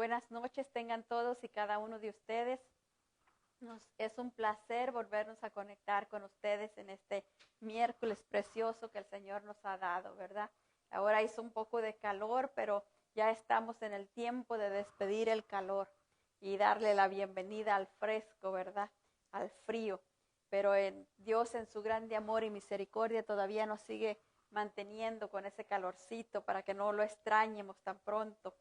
Buenas noches tengan todos y cada uno de ustedes. Es un placer volvernos a conectar con ustedes en este miércoles precioso que el Señor nos ha dado, ¿verdad? Ahora hizo un poco de calor, pero ya estamos en el tiempo de despedir el calor y darle la bienvenida al fresco, ¿verdad? Al frío. Pero Dios en su grande amor y misericordia todavía nos sigue manteniendo con ese calorcito para que no lo extrañemos tan pronto.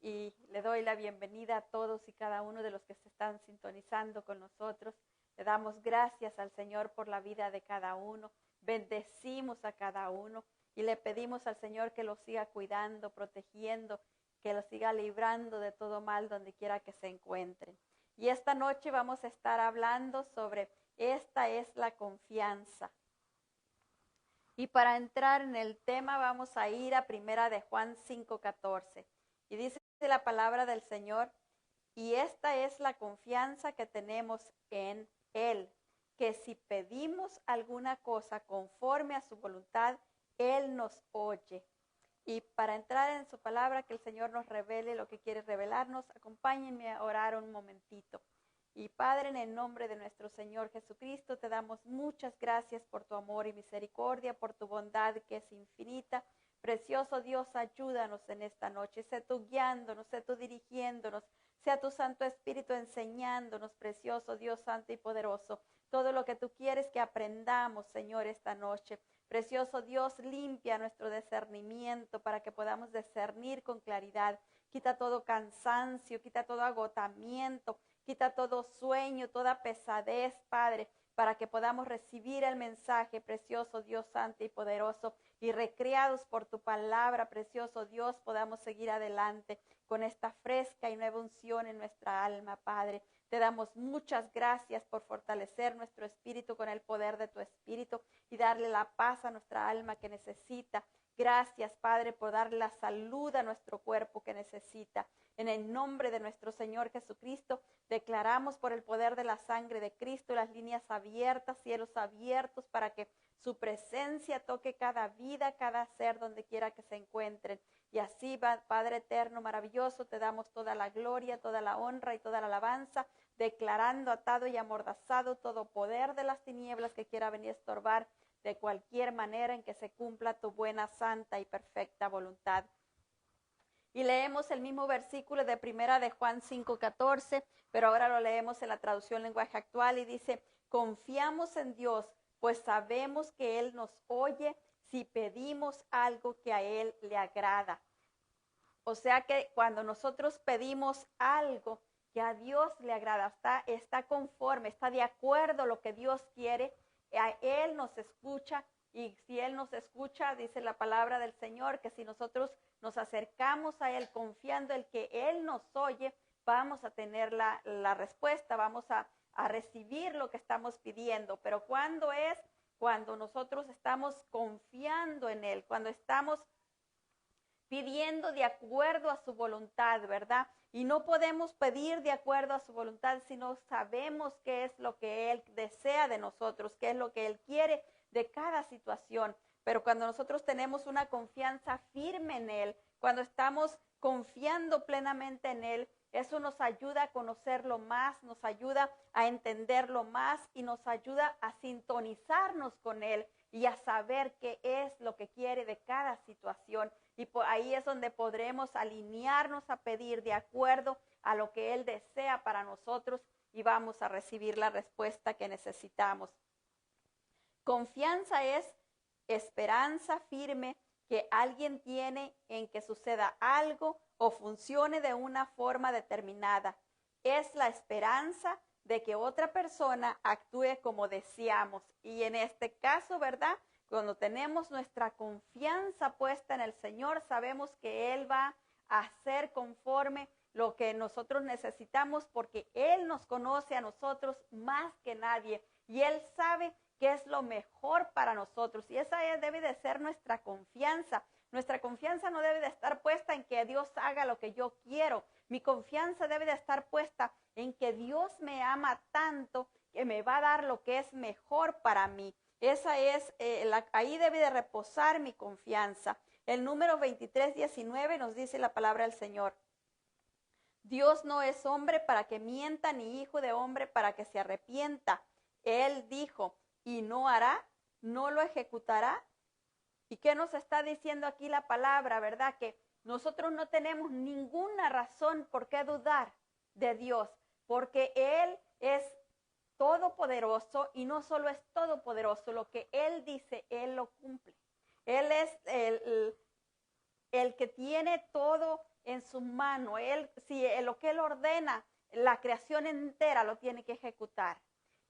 Y le doy la bienvenida a todos y cada uno de los que se están sintonizando con nosotros. Le damos gracias al Señor por la vida de cada uno. Bendecimos a cada uno y le pedimos al Señor que lo siga cuidando, protegiendo, que lo siga librando de todo mal donde quiera que se encuentren. Y esta noche vamos a estar hablando sobre esta es la confianza. Y para entrar en el tema vamos a ir a Primera de Juan 5:14. Y dice la palabra del Señor, y esta es la confianza que tenemos en Él, que si pedimos alguna cosa conforme a su voluntad, Él nos oye. Y para entrar en su palabra, que el Señor nos revele lo que quiere revelarnos, acompáñenme a orar un momentito. Y Padre, en el nombre de nuestro Señor Jesucristo, te damos muchas gracias por tu amor y misericordia, por tu bondad que es infinita. Precioso Dios, ayúdanos en esta noche, sé tú guiándonos, sé tú dirigiéndonos, sea tu Santo Espíritu enseñándonos, precioso Dios santo y poderoso, todo lo que tú quieres que aprendamos, Señor, esta noche. Precioso Dios, limpia nuestro discernimiento para que podamos discernir con claridad. Quita todo cansancio, quita todo agotamiento, quita todo sueño, toda pesadez, Padre, para que podamos recibir el mensaje, precioso Dios santo y poderoso, y recreados por tu palabra, precioso Dios, podamos seguir adelante con esta fresca y nueva unción en nuestra alma, Padre. Te damos muchas gracias por fortalecer nuestro espíritu con el poder de tu espíritu y darle la paz a nuestra alma que necesita. Gracias, Padre, por darle la salud a nuestro cuerpo que necesita. En el nombre de nuestro Señor Jesucristo, declaramos por el poder de la sangre de Cristo las líneas abiertas, cielos abiertos, para que su presencia toque cada vida, cada ser donde quiera que se encuentren. Y así, Padre eterno, maravilloso, te damos toda la gloria, toda la honra y toda la alabanza, declarando atado y amordazado todo poder de las tinieblas que quiera venir a estorbar de cualquier manera en que se cumpla tu buena, santa y perfecta voluntad. Y leemos el mismo versículo de Primera de Juan 5:14, pero ahora lo leemos en la traducción lenguaje actual y dice, confiamos en Dios, pues sabemos que Él nos oye si pedimos algo que a Él le agrada. O sea que cuando nosotros pedimos algo que a Dios le agrada, está conforme, está de acuerdo a lo que Dios quiere, a Él nos escucha. Y si Él nos escucha, dice la palabra del Señor, que si nosotros nos acercamos a Él confiando en que Él nos oye, vamos a tener la respuesta, vamos a recibir lo que estamos pidiendo. Pero ¿cuándo es? Cuando nosotros estamos confiando en Él, cuando estamos pidiendo de acuerdo a su voluntad, ¿verdad? Y no podemos pedir de acuerdo a su voluntad si no sabemos qué es lo que Él desea de nosotros, qué es lo que Él quiere de cada situación. Pero cuando nosotros tenemos una confianza firme en Él, cuando estamos confiando plenamente en Él, eso nos ayuda a conocerlo más, nos ayuda a entenderlo más y nos ayuda a sintonizarnos con Él y a saber qué es lo que quiere de cada situación. Y ahí es donde podremos alinearnos a pedir de acuerdo a lo que Él desea para nosotros y vamos a recibir la respuesta que necesitamos. Confianza es esperanza firme que alguien tiene en que suceda algo o funcione de una forma determinada. Es la esperanza de que otra persona actúe como deseamos. Y en este caso, ¿verdad? Cuando tenemos nuestra confianza puesta en el Señor, sabemos que Él va a hacer conforme lo que nosotros necesitamos porque Él nos conoce a nosotros más que nadie y Él sabe qué es lo mejor para nosotros. Y esa debe de ser nuestra confianza. Nuestra confianza no debe de estar puesta en que Dios haga lo que yo quiero. Mi confianza debe de estar puesta en que Dios me ama tanto que me va a dar lo que es mejor para mí. Esa es, ahí debe de reposar mi confianza. El número 23:19 nos dice la palabra del Señor. Dios no es hombre para que mienta, ni hijo de hombre para que se arrepienta. Él dijo, y no hará, no lo ejecutará. ¿Y qué nos está diciendo aquí la palabra, verdad? Que nosotros no tenemos ninguna razón por qué dudar de Dios, porque Él es todopoderoso, y no solo es todopoderoso, lo que Él dice, Él lo cumple. Él es el que tiene todo en su mano. Él, si lo que Él ordena, la creación entera lo tiene que ejecutar.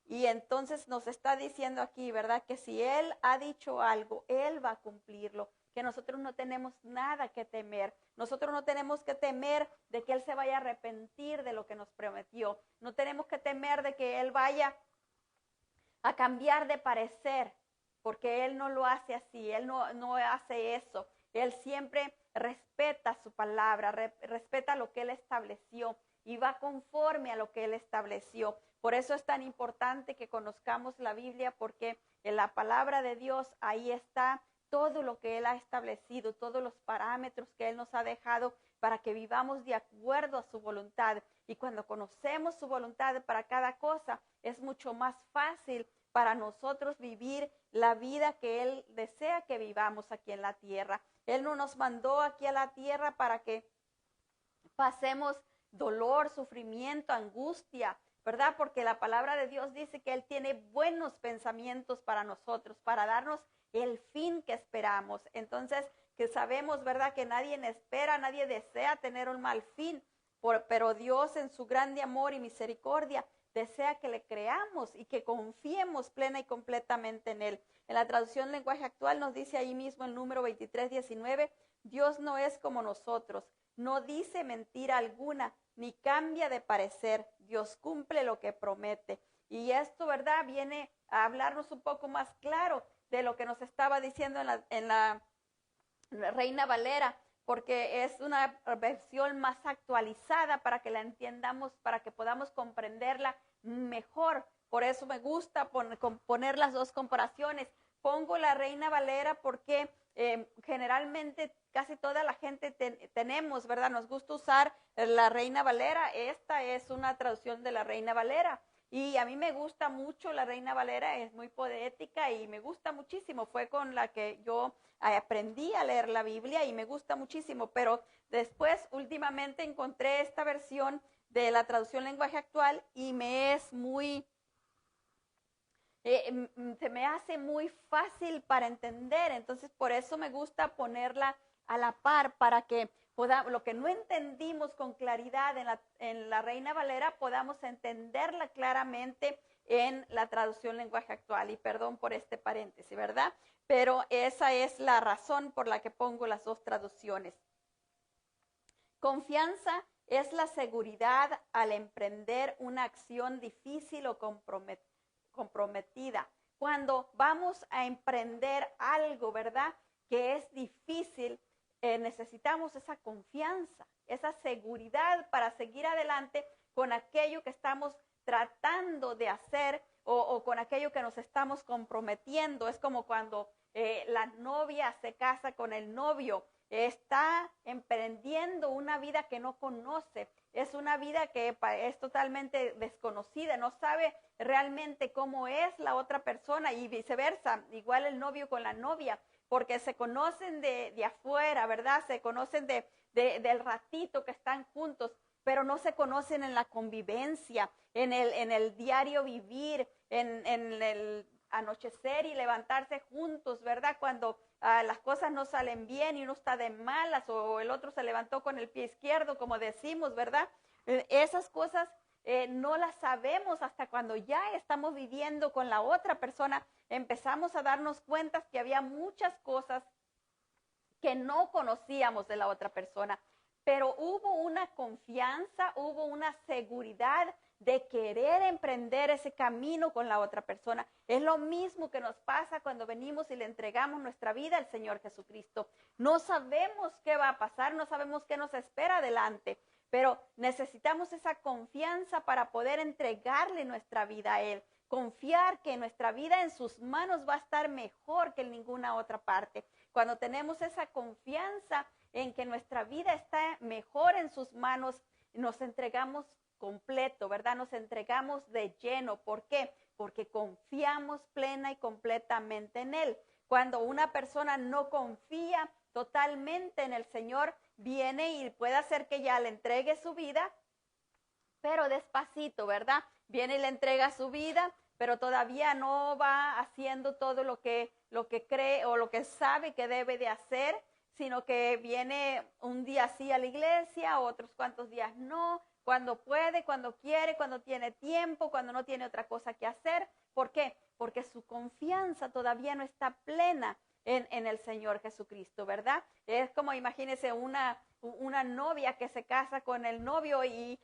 Y entonces nos está diciendo aquí, ¿verdad? Que si Él ha dicho algo, Él va a cumplirlo. Que nosotros no tenemos nada que temer. Nosotros no tenemos que temer de que Él se vaya a arrepentir de lo que nos prometió. No tenemos que temer de que Él vaya a cambiar de parecer, porque Él no lo hace así. Él no hace eso. Él siempre respeta su palabra, respeta lo que Él estableció y va conforme a lo que Él estableció. Por eso es tan importante que conozcamos la Biblia, porque en la palabra de Dios ahí está todo lo que Él ha establecido, todos los parámetros que Él nos ha dejado para que vivamos de acuerdo a su voluntad. Y cuando conocemos su voluntad para cada cosa, es mucho más fácil para nosotros vivir la vida que Él desea que vivamos aquí en la tierra. Él no nos mandó aquí a la tierra para que pasemos dolor, sufrimiento, angustia, ¿verdad? Porque la palabra de Dios dice que Él tiene buenos pensamientos para nosotros, para darnos el fin que esperamos. Entonces, que sabemos, ¿verdad? Que nadie espera, nadie desea tener un mal fin, pero Dios en su grande amor y misericordia desea que le creamos y que confiemos plena y completamente en Él. En la traducción lenguaje actual nos dice ahí mismo el número 23:19, Dios no es como nosotros, no dice mentira alguna, ni cambia de parecer. Dios cumple lo que promete. Y esto, ¿verdad?, viene a hablarnos un poco más claro de lo que nos estaba diciendo en la Reina Valera, porque es una versión más actualizada para que la entiendamos, para que podamos comprenderla mejor. Por eso me gusta poner las dos comparaciones. Pongo la Reina Valera porque generalmente casi toda la gente tenemos, ¿verdad? Nos gusta usar la Reina Valera. Esta es una traducción de la Reina Valera. Y a mí me gusta mucho la Reina Valera, es muy poética y me gusta muchísimo. Fue con la que yo aprendí a leer la Biblia y me gusta muchísimo. Pero después, últimamente, encontré esta versión de la traducción lenguaje actual y me es muy... se me hace muy fácil para entender, entonces por eso me gusta ponerla a la par para que lo que no entendimos con claridad en la Reina Valera podamos entenderla claramente en la traducción lenguaje actual. Y perdón por este paréntesis, ¿verdad? Pero esa es la razón por la que pongo las dos traducciones. Confianza es la seguridad al emprender una acción difícil o comprometida. Cuando vamos a emprender algo, ¿verdad?, que es difícil, necesitamos esa confianza, esa seguridad para seguir adelante con aquello que estamos tratando de hacer o con aquello que nos estamos comprometiendo. Es como cuando la novia se casa con el novio. Está emprendiendo una vida que no conoce, es una vida que es totalmente desconocida, no sabe realmente cómo es la otra persona y viceversa, igual el novio con la novia, porque se conocen de afuera, ¿verdad? Se conocen del ratito que están juntos, pero no se conocen en la convivencia, en el diario vivir, en el anochecer y levantarse juntos, ¿verdad? Cuando las cosas no salen bien y uno está de malas o el otro se levantó con el pie izquierdo, como decimos, ¿verdad? Esas cosas no las sabemos hasta cuando ya estamos viviendo con la otra persona. Empezamos a darnos cuenta que había muchas cosas que no conocíamos de la otra persona, pero hubo una confianza, hubo una seguridad de querer emprender ese camino con la otra persona. Es lo mismo que nos pasa cuando venimos y le entregamos nuestra vida al Señor Jesucristo. No sabemos qué va a pasar, no sabemos qué nos espera adelante, pero necesitamos esa confianza para poder entregarle nuestra vida a Él. Confiar que nuestra vida en sus manos va a estar mejor que en ninguna otra parte. Cuando tenemos esa confianza en que nuestra vida está mejor en sus manos, nos entregamos completo, ¿verdad? Nos entregamos de lleno. ¿Por qué? Porque confiamos plena y completamente en Él. Cuando una persona no confía totalmente en el Señor, viene y puede hacer que ya le entregue su vida, pero despacito, ¿verdad? Viene y le entrega su vida, pero todavía no va haciendo todo lo que cree o lo que sabe que debe de hacer, sino que viene un día sí a la iglesia, otros cuantos días no, cuando puede, cuando quiere, cuando tiene tiempo, cuando no tiene otra cosa que hacer. ¿Por qué? Porque su confianza todavía no está plena en el Señor Jesucristo, ¿verdad? Es como, imagínense, una novia que se casa con el novio y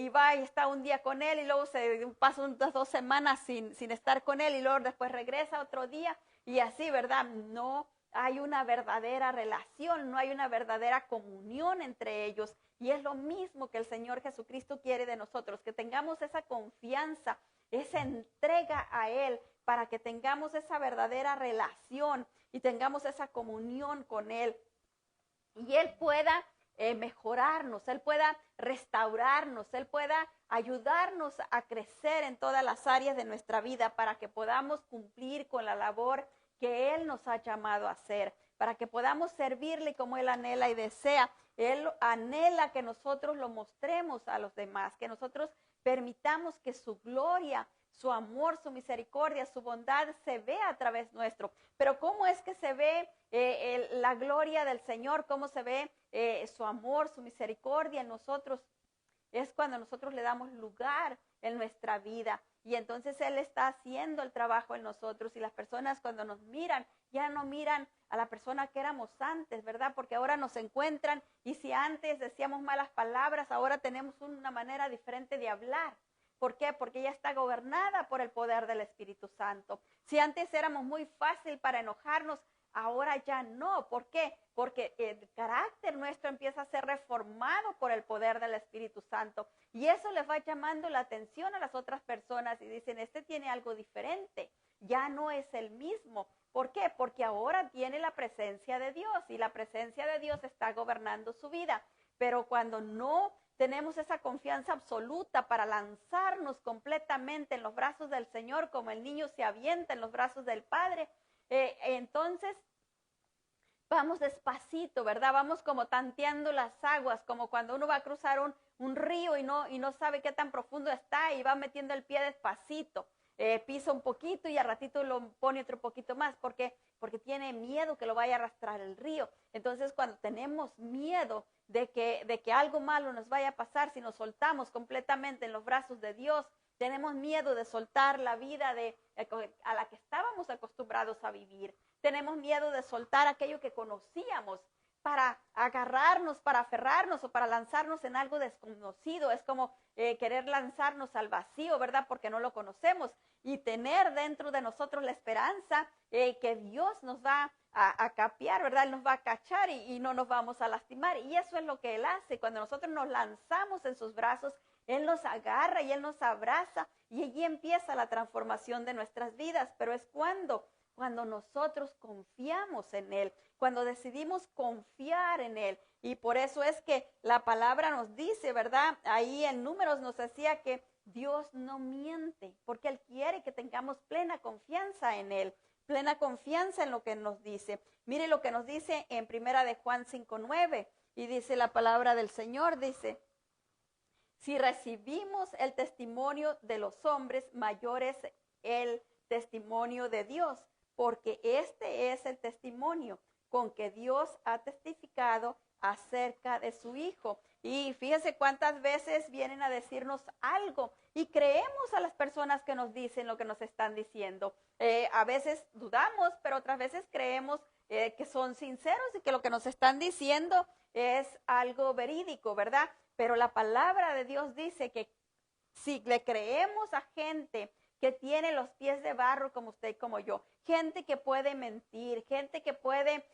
va y está un día con él y luego se pasa unas 2 semanas sin estar con él y luego después regresa otro día y así, ¿verdad? No hay una verdadera relación, no hay una verdadera comunión entre ellos. Y es lo mismo que el Señor Jesucristo quiere de nosotros, que tengamos esa confianza, esa entrega a Él, para que tengamos esa verdadera relación y tengamos esa comunión con Él. Y Él pueda mejorarnos, Él pueda restaurarnos, Él pueda ayudarnos a crecer en todas las áreas de nuestra vida para que podamos cumplir con la labor que Él nos ha llamado a hacer, para que podamos servirle como Él anhela y desea. Él anhela que nosotros lo mostremos a los demás, que nosotros permitamos que su gloria, su amor, su misericordia, su bondad se vea a través nuestro. Pero ¿cómo es que se ve la gloria del Señor? ¿Cómo se ve su amor, su misericordia en nosotros? Es cuando nosotros le damos lugar en nuestra vida. Y entonces Él está haciendo el trabajo en nosotros. Y las personas cuando nos miran, ya no miran a la persona que éramos antes, ¿verdad? Porque ahora nos encuentran y si antes decíamos malas palabras, ahora tenemos una manera diferente de hablar. ¿Por qué? Porque ella está gobernada por el poder del Espíritu Santo. Si antes éramos muy fácil para enojarnos, ahora ya no. ¿Por qué? Porque el carácter nuestro empieza a ser reformado por el poder del Espíritu Santo. Y eso les va llamando la atención a las otras personas y dicen, este tiene algo diferente, ya no es el mismo. ¿Por qué? Porque ahora tiene la presencia de Dios y la presencia de Dios está gobernando su vida. Pero cuando no tenemos esa confianza absoluta para lanzarnos completamente en los brazos del Señor, como el niño se avienta en los brazos del Padre, entonces vamos despacito, ¿verdad? Vamos como tanteando las aguas, como cuando uno va a cruzar un río y no sabe qué tan profundo está y va metiendo el pie despacito. Pisa un poquito y al ratito lo pone otro poquito más. ¿Por qué? Porque tiene miedo que lo vaya a arrastrar el río. Entonces, cuando tenemos miedo de que algo malo nos vaya a pasar, si nos soltamos completamente en los brazos de Dios, tenemos miedo de soltar la vida a la que estábamos acostumbrados a vivir. Tenemos miedo de soltar aquello que conocíamos para agarrarnos, para aferrarnos o para lanzarnos en algo desconocido. Es como querer lanzarnos al vacío, ¿verdad? Porque no lo conocemos. Y tener dentro de nosotros la esperanza que Dios nos va a capear, ¿verdad? Él nos va a cachar y no nos vamos a lastimar. Y eso es lo que Él hace. Cuando nosotros nos lanzamos en sus brazos, Él nos agarra y Él nos abraza. Y allí empieza la transformación de nuestras vidas. Pero es cuando nosotros confiamos en Él, cuando decidimos confiar en Él. Y por eso es que la palabra nos dice, ¿verdad? Ahí en Números nos decía que Dios no miente, porque Él quiere que tengamos plena confianza en Él, plena confianza en lo que nos dice. Mire lo que nos dice en 1 de Juan 5:9, y dice la palabra del Señor, dice, si recibimos el testimonio de los hombres, mayor es el testimonio de Dios, porque este es el testimonio con que Dios ha testificado acerca de su Hijo. Y fíjense cuántas veces vienen a decirnos algo y creemos a las personas que nos dicen lo que nos están diciendo. A veces dudamos, pero otras veces creemos que son sinceros y que lo que nos están diciendo es algo verídico, ¿verdad? Pero la palabra de Dios dice que si le creemos a gente que tiene los pies de barro como usted y como yo, gente que puede mentir, gente que puede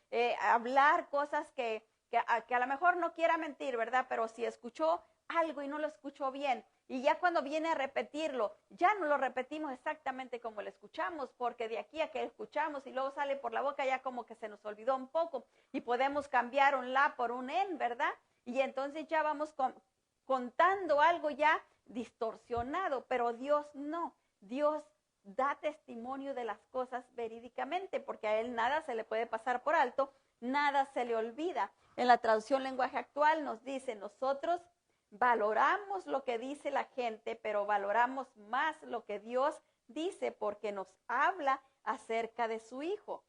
hablar cosas que a lo mejor no quiera mentir, ¿verdad? Pero si escuchó algo y no lo escuchó bien, y ya cuando viene a repetirlo, ya no lo repetimos exactamente como lo escuchamos, porque de aquí a que escuchamos y luego sale por la boca ya como que se nos olvidó un poco y podemos cambiar un la por un en, ¿verdad? Y entonces ya vamos contando algo ya distorsionado, pero Dios no. Dios da testimonio de las cosas verídicamente, porque a Él nada se le puede pasar por alto, nada se le olvida. En la traducción lenguaje actual nos dice, nosotros valoramos lo que dice la gente, pero valoramos más lo que Dios dice porque nos habla acerca de su Hijo.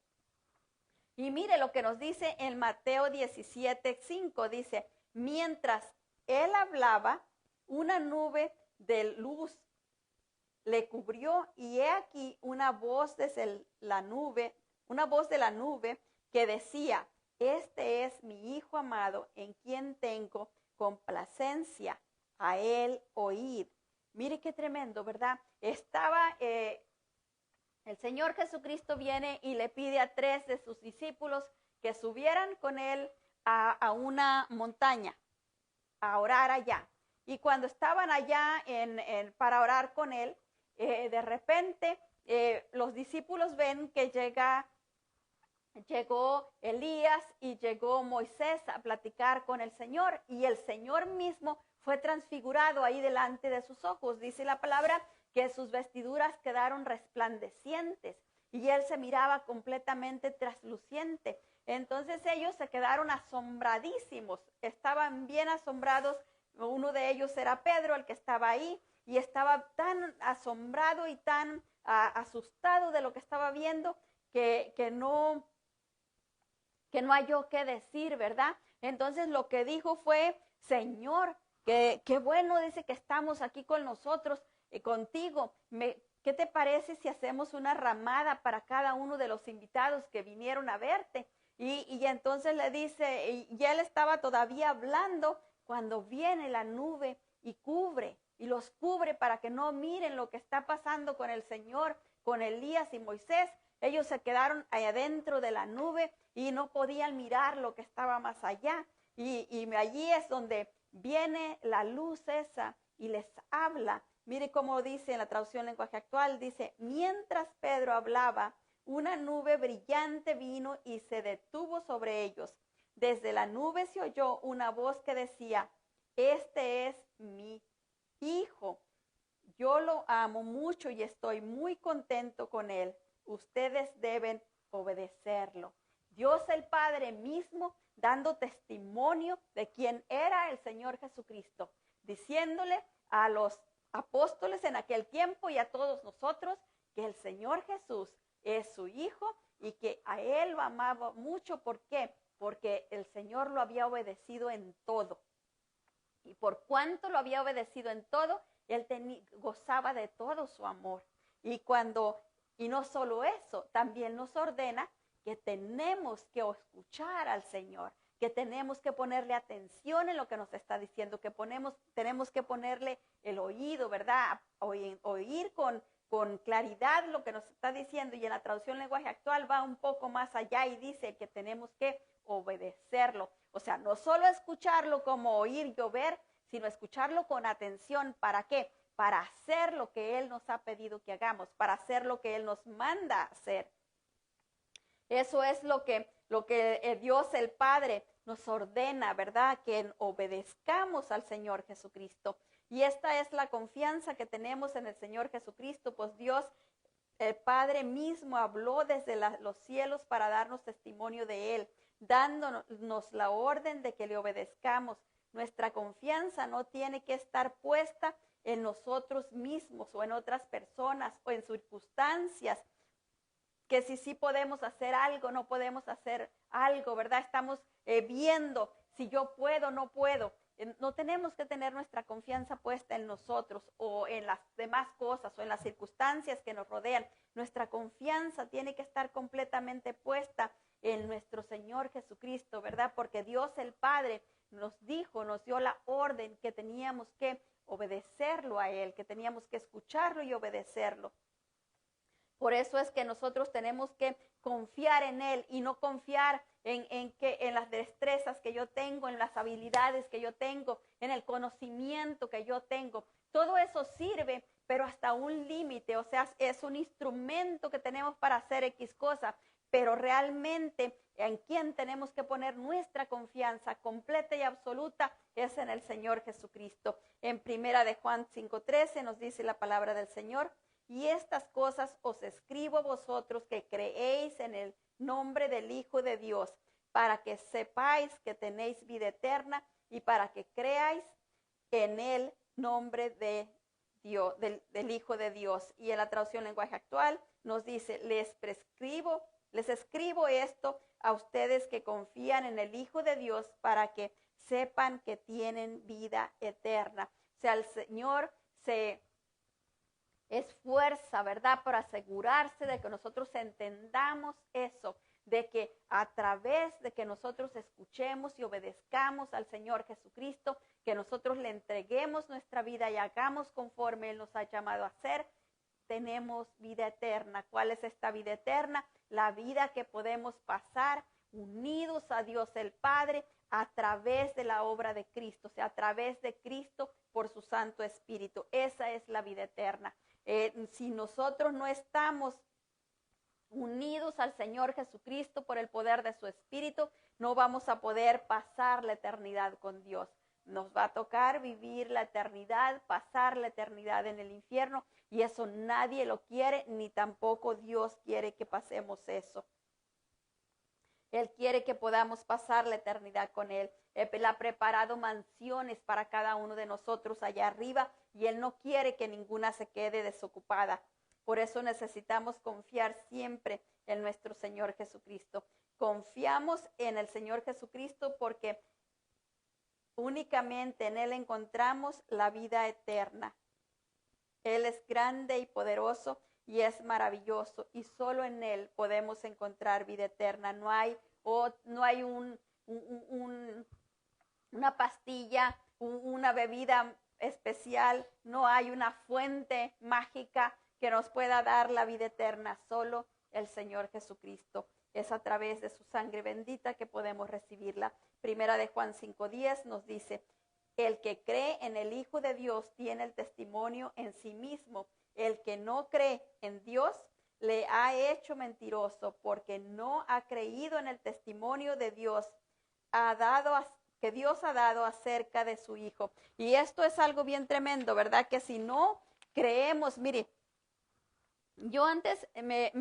Y mire lo que nos dice en Mateo 17:5, dice, mientras Él hablaba, una nube de luz le cubrió y he aquí una voz desde la nube, que decía, este es mi Hijo amado en quien tengo complacencia, a Él oíd. Mire qué tremendo, ¿verdad? El Señor Jesucristo viene y le pide a 3 de sus discípulos que subieran con Él a una montaña, a orar allá. Y cuando estaban allá para orar con Él, de repente los discípulos ven que llegó Elías y llegó Moisés a platicar con el Señor, y el Señor mismo fue transfigurado ahí delante de sus ojos. Dice la palabra que sus vestiduras quedaron resplandecientes y Él se miraba completamente trasluciente. Entonces ellos se quedaron asombradísimos, estaban bien asombrados. Uno de ellos era Pedro, el que estaba ahí, y estaba tan asombrado y tan asustado de lo que estaba viendo que no halló qué decir, ¿verdad? Entonces lo que dijo fue, Señor, qué bueno, dice, que estamos aquí con nosotros, contigo. ¿Qué te parece si hacemos una ramada para cada uno de los invitados que vinieron a verte? Y entonces le dice, y él estaba todavía hablando cuando viene la nube y los cubre para que no miren lo que está pasando con el Señor, con Elías y Moisés. Ellos se quedaron allá adentro de la nube y no podían mirar lo que estaba más allá. Y allí es donde viene la luz esa y les habla. Mire cómo dice en la traducción lenguaje actual, dice, mientras Pedro hablaba, una nube brillante vino y se detuvo sobre ellos. Desde la nube se oyó una voz que decía, este es mi Hijo. Yo lo amo mucho y estoy muy contento con él. Ustedes deben obedecerlo. Dios el Padre mismo dando testimonio de quién era el Señor Jesucristo, diciéndole a los apóstoles en aquel tiempo y a todos nosotros que el Señor Jesús es su Hijo y que a Él lo amaba mucho. ¿Por qué? Porque el Señor lo había obedecido en todo. Y por cuanto lo había obedecido en todo, Él gozaba de todo su amor. Y no solo eso, también nos ordena que tenemos que escuchar al Señor, que tenemos que ponerle atención en lo que nos está diciendo, que tenemos que ponerle el oído, ¿verdad? Oír con claridad lo que nos está diciendo. Y en la traducción lenguaje actual va un poco más allá y dice que tenemos que obedecerlo. O sea, no solo escucharlo como oír y ver, sino escucharlo con atención. ¿Para qué? Para hacer lo que Él nos ha pedido que hagamos, para hacer lo que Él nos manda hacer. Eso es lo que Dios el Padre nos ordena, ¿verdad? Que obedezcamos al Señor Jesucristo. Y esta es la confianza que tenemos en el Señor Jesucristo, pues Dios el Padre mismo habló desde los cielos para darnos testimonio de Él, dándonos la orden de que le obedezcamos. Nuestra confianza no tiene que estar puesta en nosotros mismos o en otras personas o en circunstancias, que si sí podemos hacer algo, no podemos hacer algo, ¿verdad? Estamos viendo si yo puedo o no puedo. No tenemos que tener nuestra confianza puesta en nosotros o en las demás cosas o en las circunstancias que nos rodean. Nuestra confianza tiene que estar completamente puesta en nuestro Señor Jesucristo, ¿verdad? Porque Dios el Padre nos dio la orden que teníamos que obedecerlo a Él, que teníamos que escucharlo y obedecerlo. Por eso es que nosotros tenemos que confiar en Él y no confiar en las destrezas que yo tengo, en las habilidades que yo tengo, en el conocimiento que yo tengo. Todo eso sirve, pero hasta un límite. O sea, es un instrumento que tenemos para hacer X cosa. pero realmente en quien tenemos que poner nuestra confianza completa y absoluta es en el Señor Jesucristo. En primera de Juan 5:13 nos dice la palabra del Señor: y estas cosas os escribo a vosotros que creéis en el nombre del Hijo de Dios, para que sepáis que tenéis vida eterna y para que creáis en el nombre de Dios, del Hijo de Dios. Y en la traducción lenguaje actual nos dice: les escribo esto a ustedes que confían en el Hijo de Dios, para que sepan que tienen vida eterna. O sea, el Señor se esfuerza, ¿verdad?, por asegurarse de que nosotros entendamos eso, de que a través de que nosotros escuchemos y obedezcamos al Señor Jesucristo, que nosotros le entreguemos nuestra vida y hagamos conforme Él nos ha llamado a hacer, tenemos vida eterna. ¿Cuál es esta vida eterna? La vida que podemos pasar unidos a Dios el Padre a través de la obra de Cristo, o sea, a través de Cristo por su Santo Espíritu. Esa es la vida eterna. Si nosotros no estamos unidos al Señor Jesucristo por el poder de su Espíritu, no vamos a poder pasar la eternidad con Dios. Nos va a tocar vivir la eternidad, pasar la eternidad en el infierno, y eso nadie lo quiere, ni tampoco Dios quiere que pasemos eso. Él quiere que podamos pasar la eternidad con Él. Él ha preparado mansiones para cada uno de nosotros allá arriba, y Él no quiere que ninguna se quede desocupada. Por eso necesitamos confiar siempre en nuestro Señor Jesucristo. Confiamos en el Señor Jesucristo porque únicamente en Él encontramos la vida eterna. Él es grande y poderoso y es maravilloso, y solo en Él podemos encontrar vida eterna. No hay una pastilla, una bebida especial, no hay una fuente mágica que nos pueda dar la vida eterna. Solo el Señor Jesucristo. Es a través de su sangre bendita que podemos recibirla. Primera de Juan 5:10 nos dice: el que cree en el Hijo de Dios tiene el testimonio en sí mismo. El que no cree en Dios le ha hecho mentiroso, porque no ha creído en el testimonio de Dios que Dios ha dado acerca de su Hijo. Y esto es algo bien tremendo, ¿verdad? Que si no creemos, mire, yo antes me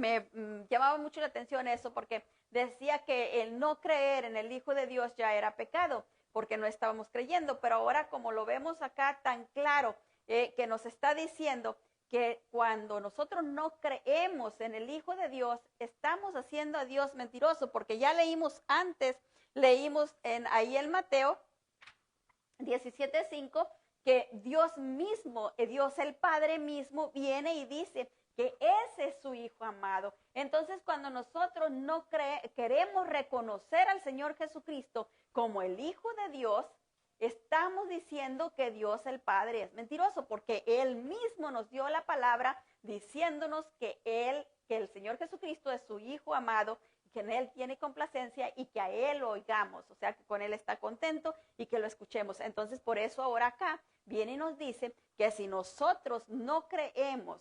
llamaba mucho la atención eso, porque decía que el no creer en el Hijo de Dios ya era pecado, porque no estábamos creyendo. Pero ahora, como lo vemos acá tan claro, que nos está diciendo que cuando nosotros no creemos en el Hijo de Dios, estamos haciendo a Dios mentiroso, porque ya leímos antes, ahí en Mateo 17:5, que Dios mismo, Dios el Padre mismo, viene y dice que ese es su Hijo amado. Entonces, cuando nosotros no queremos reconocer al Señor Jesucristo como el Hijo de Dios, estamos diciendo que Dios el Padre es mentiroso, porque Él mismo nos dio la palabra diciéndonos que el Señor Jesucristo es su Hijo amado, que en Él tiene complacencia y que a Él lo oigamos, o sea, que con Él está contento y que lo escuchemos. Entonces, por eso ahora acá viene y nos dice que si nosotros no creemos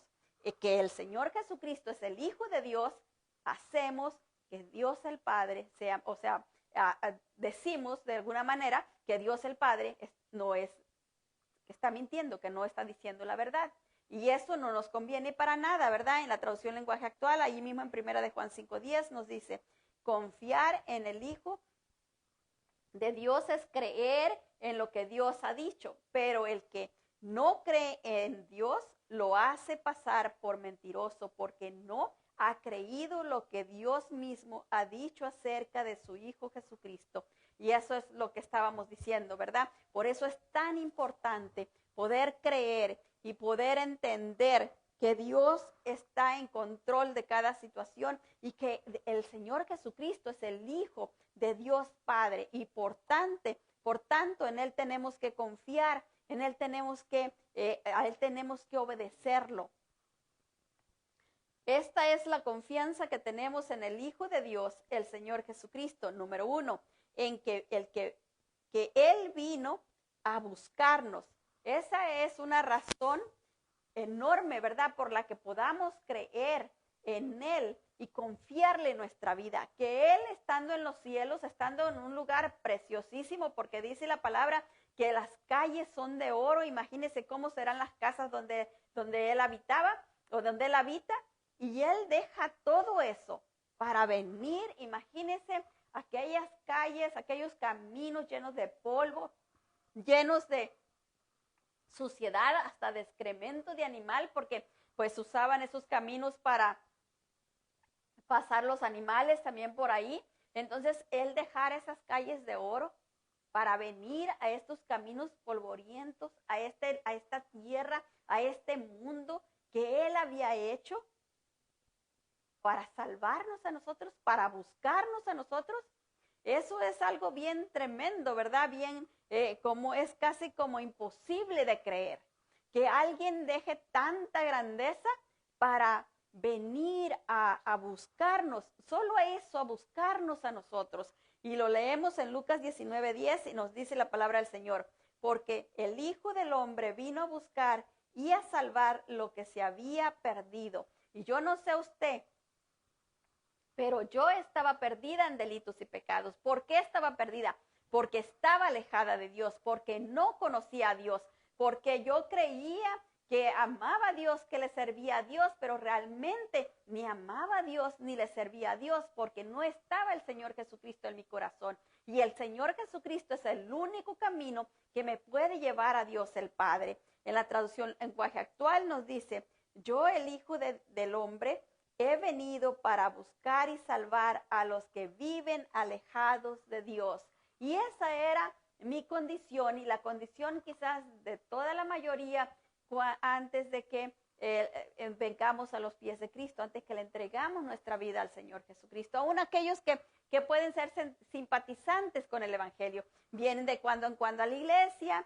que el Señor Jesucristo es el Hijo de Dios, hacemos que Dios el Padre sea, o sea, decimos de alguna manera que Dios el Padre que está mintiendo, que no está diciendo la verdad. Y eso no nos conviene para nada, ¿verdad? En la traducción lenguaje actual, ahí mismo en primera de Juan 5:10 nos dice: confiar en el Hijo de Dios es creer en lo que Dios ha dicho, pero el que no cree en Dios lo hace pasar por mentiroso, porque no ha creído lo que Dios mismo ha dicho acerca de su Hijo Jesucristo. Y eso es lo que estábamos diciendo, ¿verdad? Por eso es tan importante poder creer y poder entender que Dios está en control de cada situación y que el Señor Jesucristo es el Hijo de Dios Padre, y por tanto en Él tenemos que confiar, en Él a Él tenemos que obedecerlo. Esta es la confianza que tenemos en el Hijo de Dios, el Señor Jesucristo. Número 1, en que Él vino a buscarnos. Esa es una razón enorme, ¿verdad?, por la que podamos creer en Él y confiarle nuestra vida, que Él estando en los cielos, estando en un lugar preciosísimo, porque dice la palabra que las calles son de oro. Imagínense cómo serán las casas donde Él habitaba o donde Él habita, y Él deja todo eso para venir. Imagínense aquellas calles, aquellos caminos llenos de polvo, llenos de suciedad, hasta de excremento de animal, porque pues usaban esos caminos para pasar los animales también por ahí. Entonces, Él dejar esas calles de oro para venir a estos caminos polvorientos, a esta tierra, a este mundo que Él había hecho para salvarnos a nosotros, para buscarnos a nosotros. Eso es algo bien tremendo, ¿verdad? Bien, como es casi como imposible de creer, que alguien deje tanta grandeza para venir a buscarnos, solo eso, a buscarnos a nosotros. Y lo leemos en Lucas 19:10 y nos dice la palabra del Señor, porque el Hijo del Hombre vino a buscar y a salvar lo que se había perdido. Y yo no sé usted, pero yo estaba perdida en delitos y pecados. ¿Por qué estaba perdida? Porque estaba alejada de Dios, porque no conocía a Dios, porque yo creía que amaba a Dios, que le servía a Dios, pero realmente ni amaba a Dios ni le servía a Dios, porque no estaba el Señor Jesucristo en mi corazón. Y el Señor Jesucristo es el único camino que me puede llevar a Dios el Padre. En la traducción lenguaje actual nos dice, yo el Hijo del Hombre he venido para buscar y salvar a los que viven alejados de Dios. Y esa era mi condición y la condición quizás de toda la mayoría antes de que vengamos a los pies de Cristo, antes que le entregamos nuestra vida al Señor Jesucristo. Aún aquellos que pueden ser simpatizantes con el Evangelio, vienen de cuando en cuando a la iglesia,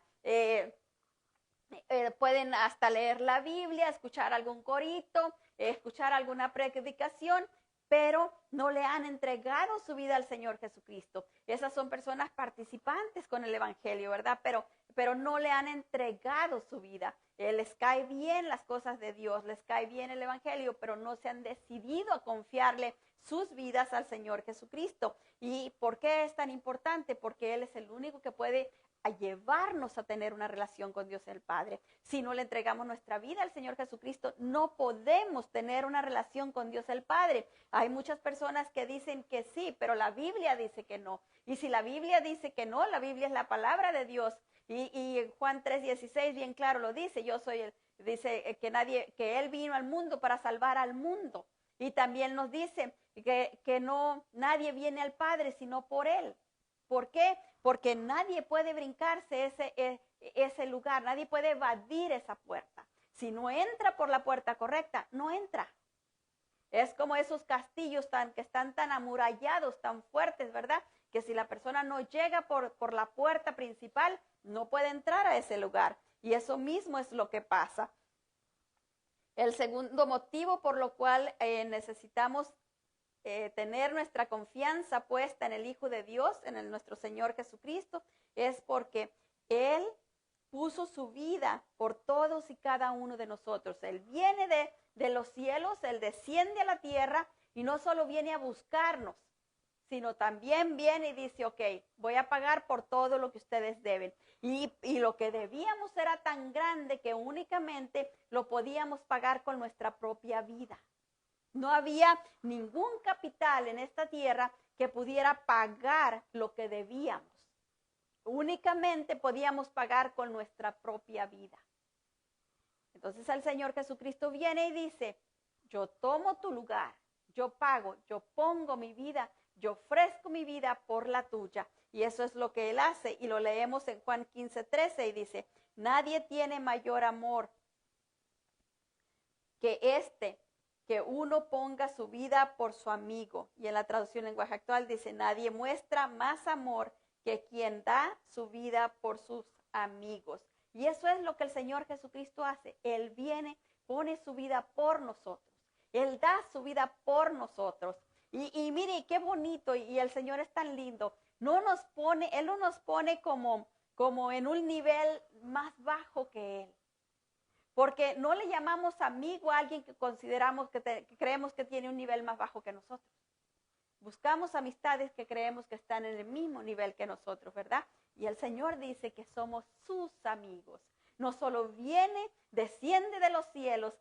pueden hasta leer la Biblia, escuchar algún corito, escuchar alguna predicación, pero no le han entregado su vida al Señor Jesucristo. Esas son personas participantes con el Evangelio, ¿verdad? Pero no le han entregado su vida. Les cae bien las cosas de Dios, les cae bien el Evangelio, pero no se han decidido a confiarle sus vidas al Señor Jesucristo. ¿Y por qué es tan importante? Porque Él es el único que puede llevarnos a tener una relación con Dios el Padre. Si no le entregamos nuestra vida al Señor Jesucristo, no podemos tener una relación con Dios el Padre. Hay muchas personas que dicen que sí, pero la Biblia dice que no. Y si la Biblia dice que no, la Biblia es la palabra de Dios. Y Juan 3:16 bien claro lo dice, dice que Él vino al mundo para salvar al mundo. Y también nos dice que nadie viene al Padre sino por Él. ¿Por qué? Porque nadie puede brincarse ese lugar, nadie puede evadir esa puerta. Si no entra por la puerta correcta, no entra. Es como esos castillos que están tan amurallados, tan fuertes, ¿verdad? Que si la persona no llega por la puerta principal, no puede entrar a ese lugar. Y eso mismo es lo que pasa. El segundo motivo por lo cual necesitamos tener nuestra confianza puesta en el Hijo de Dios, en nuestro Señor Jesucristo, es porque Él puso su vida por todos y cada uno de nosotros. Él viene de los cielos, Él desciende a la tierra y no solo viene a buscarnos, sino también viene y dice, ok, voy a pagar por todo lo que ustedes deben. Y lo que debíamos era tan grande que únicamente lo podíamos pagar con nuestra propia vida. No había ningún capital en esta tierra que pudiera pagar lo que debíamos. Únicamente podíamos pagar con nuestra propia vida. Entonces el Señor Jesucristo viene y dice, yo tomo tu lugar, yo pago, yo pongo mi vida, yo ofrezco mi vida por la tuya. Y eso es lo que Él hace. Y lo leemos en Juan 15:13 y dice, nadie tiene mayor amor que que uno ponga su vida por su amigo. Y en la traducción lenguaje actual dice, nadie muestra más amor que quien da su vida por sus amigos. Y eso es lo que el Señor Jesucristo hace. Él viene, pone su vida por nosotros. Él da su vida por nosotros. Y mire, qué bonito, y el Señor es tan lindo. Él no nos pone como en un nivel más bajo que Él. porque no le llamamos amigo a alguien que consideramos que creemos que tiene un nivel más bajo que nosotros. Buscamos amistades que creemos que están en el mismo nivel que nosotros, ¿verdad? Y el Señor dice que somos sus amigos. No solo viene, desciende de los cielos,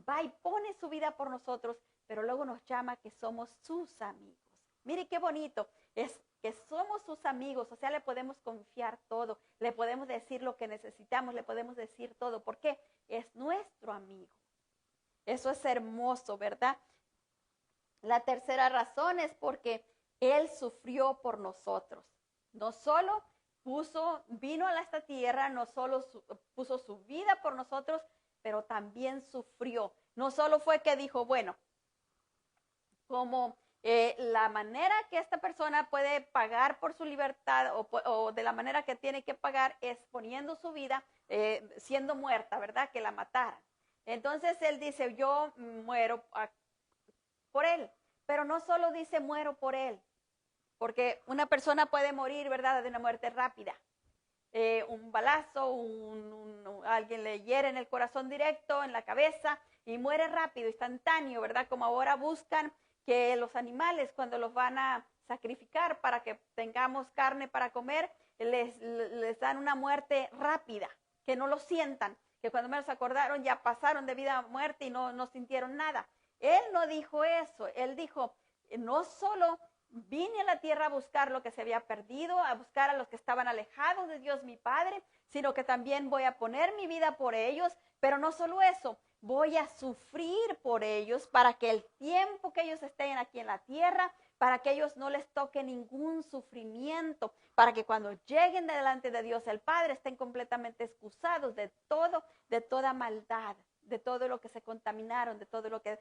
va y pone su vida por nosotros, pero luego nos llama que somos sus amigos. Mire qué bonito, es que somos sus amigos, o sea, le podemos confiar todo, le podemos decir lo que necesitamos, le podemos decir todo. ¿Por qué? Es nuestro amigo. Eso es hermoso, ¿verdad? La tercera razón es porque Él sufrió por nosotros. No solo vino a esta tierra, no solo puso su vida por nosotros, pero también sufrió. No solo fue que dijo, bueno, como la manera que esta persona puede pagar por su libertad o de la manera que tiene que pagar es poniendo su vida, siendo muerta, ¿verdad? Que la mataran. Entonces Él dice, yo muero por Él. Pero no solo dice muero por Él, porque una persona puede morir, ¿verdad? De una muerte rápida. Un balazo, alguien le hiere en el corazón directo, en la cabeza, y muere rápido, instantáneo, ¿verdad? Como ahora buscan que los animales, cuando los van a sacrificar para que tengamos carne para comer, les dan una muerte rápida, que no lo sientan, que cuando menos acordaron ya pasaron de vida a muerte y no sintieron nada. Él no dijo eso, Él dijo, no solo vine a la tierra a buscar lo que se había perdido, a buscar a los que estaban alejados de Dios mi Padre, sino que también voy a poner mi vida por ellos, pero no solo eso, voy a sufrir por ellos para que el tiempo que ellos estén aquí en la tierra, para que ellos no les toque ningún sufrimiento, para que cuando lleguen delante de Dios el Padre estén completamente excusados de toda maldad, de todo lo que se contaminaron, de todo lo que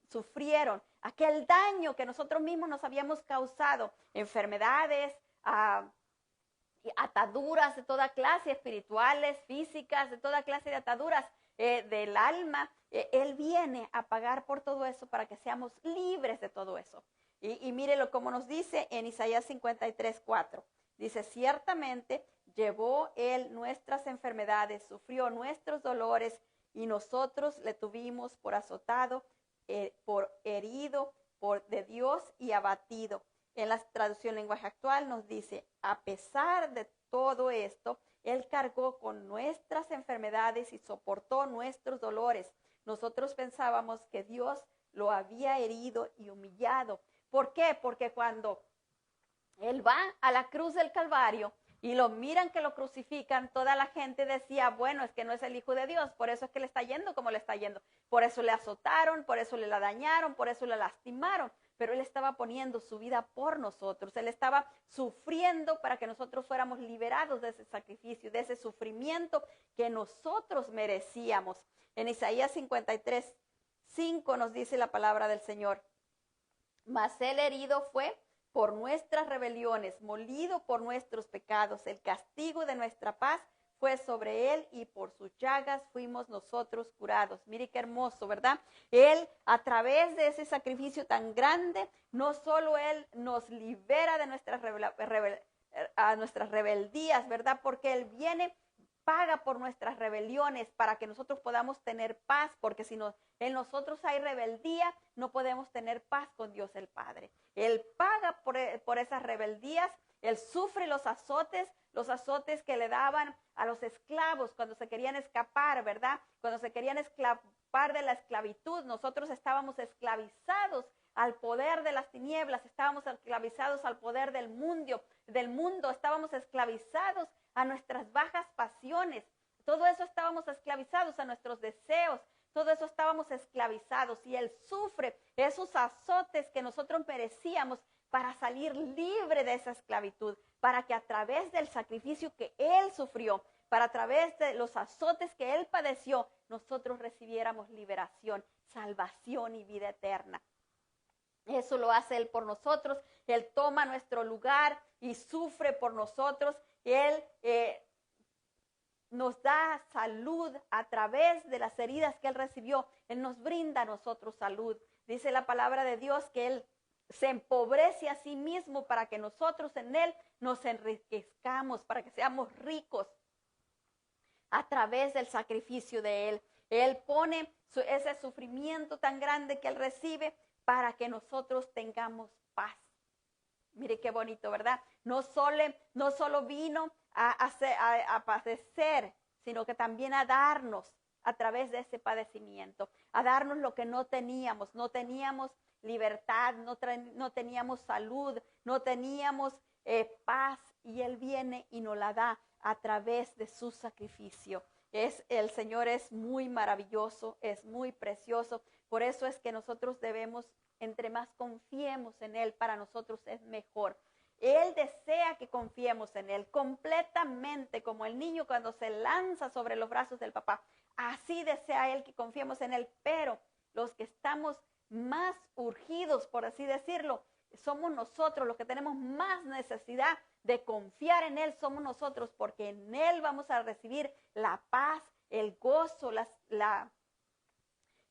sufrieron, aquel daño que nosotros mismos nos habíamos causado, enfermedades, ataduras de toda clase, espirituales, físicas, de toda clase de ataduras del alma. Él viene a pagar por todo eso para que seamos libres de todo eso. Y mírelo como nos dice en Isaías 53:4. Dice, ciertamente llevó Él nuestras enfermedades, sufrió nuestros dolores y nosotros le tuvimos por azotado, por herido de Dios y abatido. En la traducción lenguaje actual nos dice, a pesar de todo esto, Él cargó con nuestras enfermedades y soportó nuestros dolores. Nosotros pensábamos que Dios lo había herido y humillado. ¿Por qué? Porque cuando Él va a la cruz del Calvario y lo miran que lo crucifican, toda la gente decía, bueno, es que no es el Hijo de Dios, por eso es que le está yendo como le está yendo. Por eso le azotaron, por eso le la dañaron, por eso le lastimaron. Pero Él estaba poniendo su vida por nosotros. Él estaba sufriendo para que nosotros fuéramos liberados de ese sacrificio, de ese sufrimiento que nosotros merecíamos. En Isaías 53:5 nos dice la palabra del Señor. Mas Él herido fue por nuestras rebeliones, molido por nuestros pecados. El castigo de nuestra paz fue sobre Él y por sus llagas fuimos nosotros curados. Mire qué hermoso, ¿verdad? Él, a través de ese sacrificio tan grande, no solo Él nos libera de nuestras rebeldías, ¿verdad? Porque Él viene, paga por nuestras rebeliones para que nosotros podamos tener paz, porque si en nosotros hay rebeldía, no podemos tener paz con Dios el Padre. Él paga por esas rebeldías, Él sufre los azotes que le daban a los esclavos cuando se querían escapar, ¿verdad? Cuando se querían escapar de la esclavitud, nosotros estábamos esclavizados al poder de las tinieblas, estábamos esclavizados al poder del mundo, estábamos esclavizados a nuestras bajas pasiones, todo eso estábamos esclavizados a nuestros deseos, todo eso estábamos esclavizados y Él sufre esos azotes que nosotros merecíamos para salir libre de esa esclavitud, para que a través del sacrificio que Él sufrió, para a través de los azotes que Él padeció, nosotros recibiéramos liberación, salvación y vida eterna. Eso lo hace Él por nosotros. Él toma nuestro lugar y sufre por nosotros. Él nos da salud a través de las heridas que Él recibió. Él nos brinda a nosotros salud. Dice la palabra de Dios que Él se empobrece a sí mismo para que nosotros en Él nos enriquezcamos, para que seamos ricos a través del sacrificio de Él. Él pone ese sufrimiento tan grande que Él recibe para que nosotros tengamos paz. Mire qué bonito, ¿verdad? No solo vino a padecer, sino que también a darnos a través de ese padecimiento, a darnos lo que no teníamos. No teníamos libertad, no teníamos salud, no teníamos paz, y Él viene y nos la da a través de su sacrificio. El Señor es muy maravilloso, es muy precioso. Por eso es que nosotros debemos, entre más confiemos en Él, para nosotros es mejor. Él desea que confiemos en Él completamente, como el niño cuando se lanza sobre los brazos del papá. Así desea Él que confiemos en Él, pero los que estamos más urgidos, por así decirlo, somos nosotros. Los que tenemos más necesidad de confiar en Él somos nosotros, porque en Él vamos a recibir la paz, el gozo, la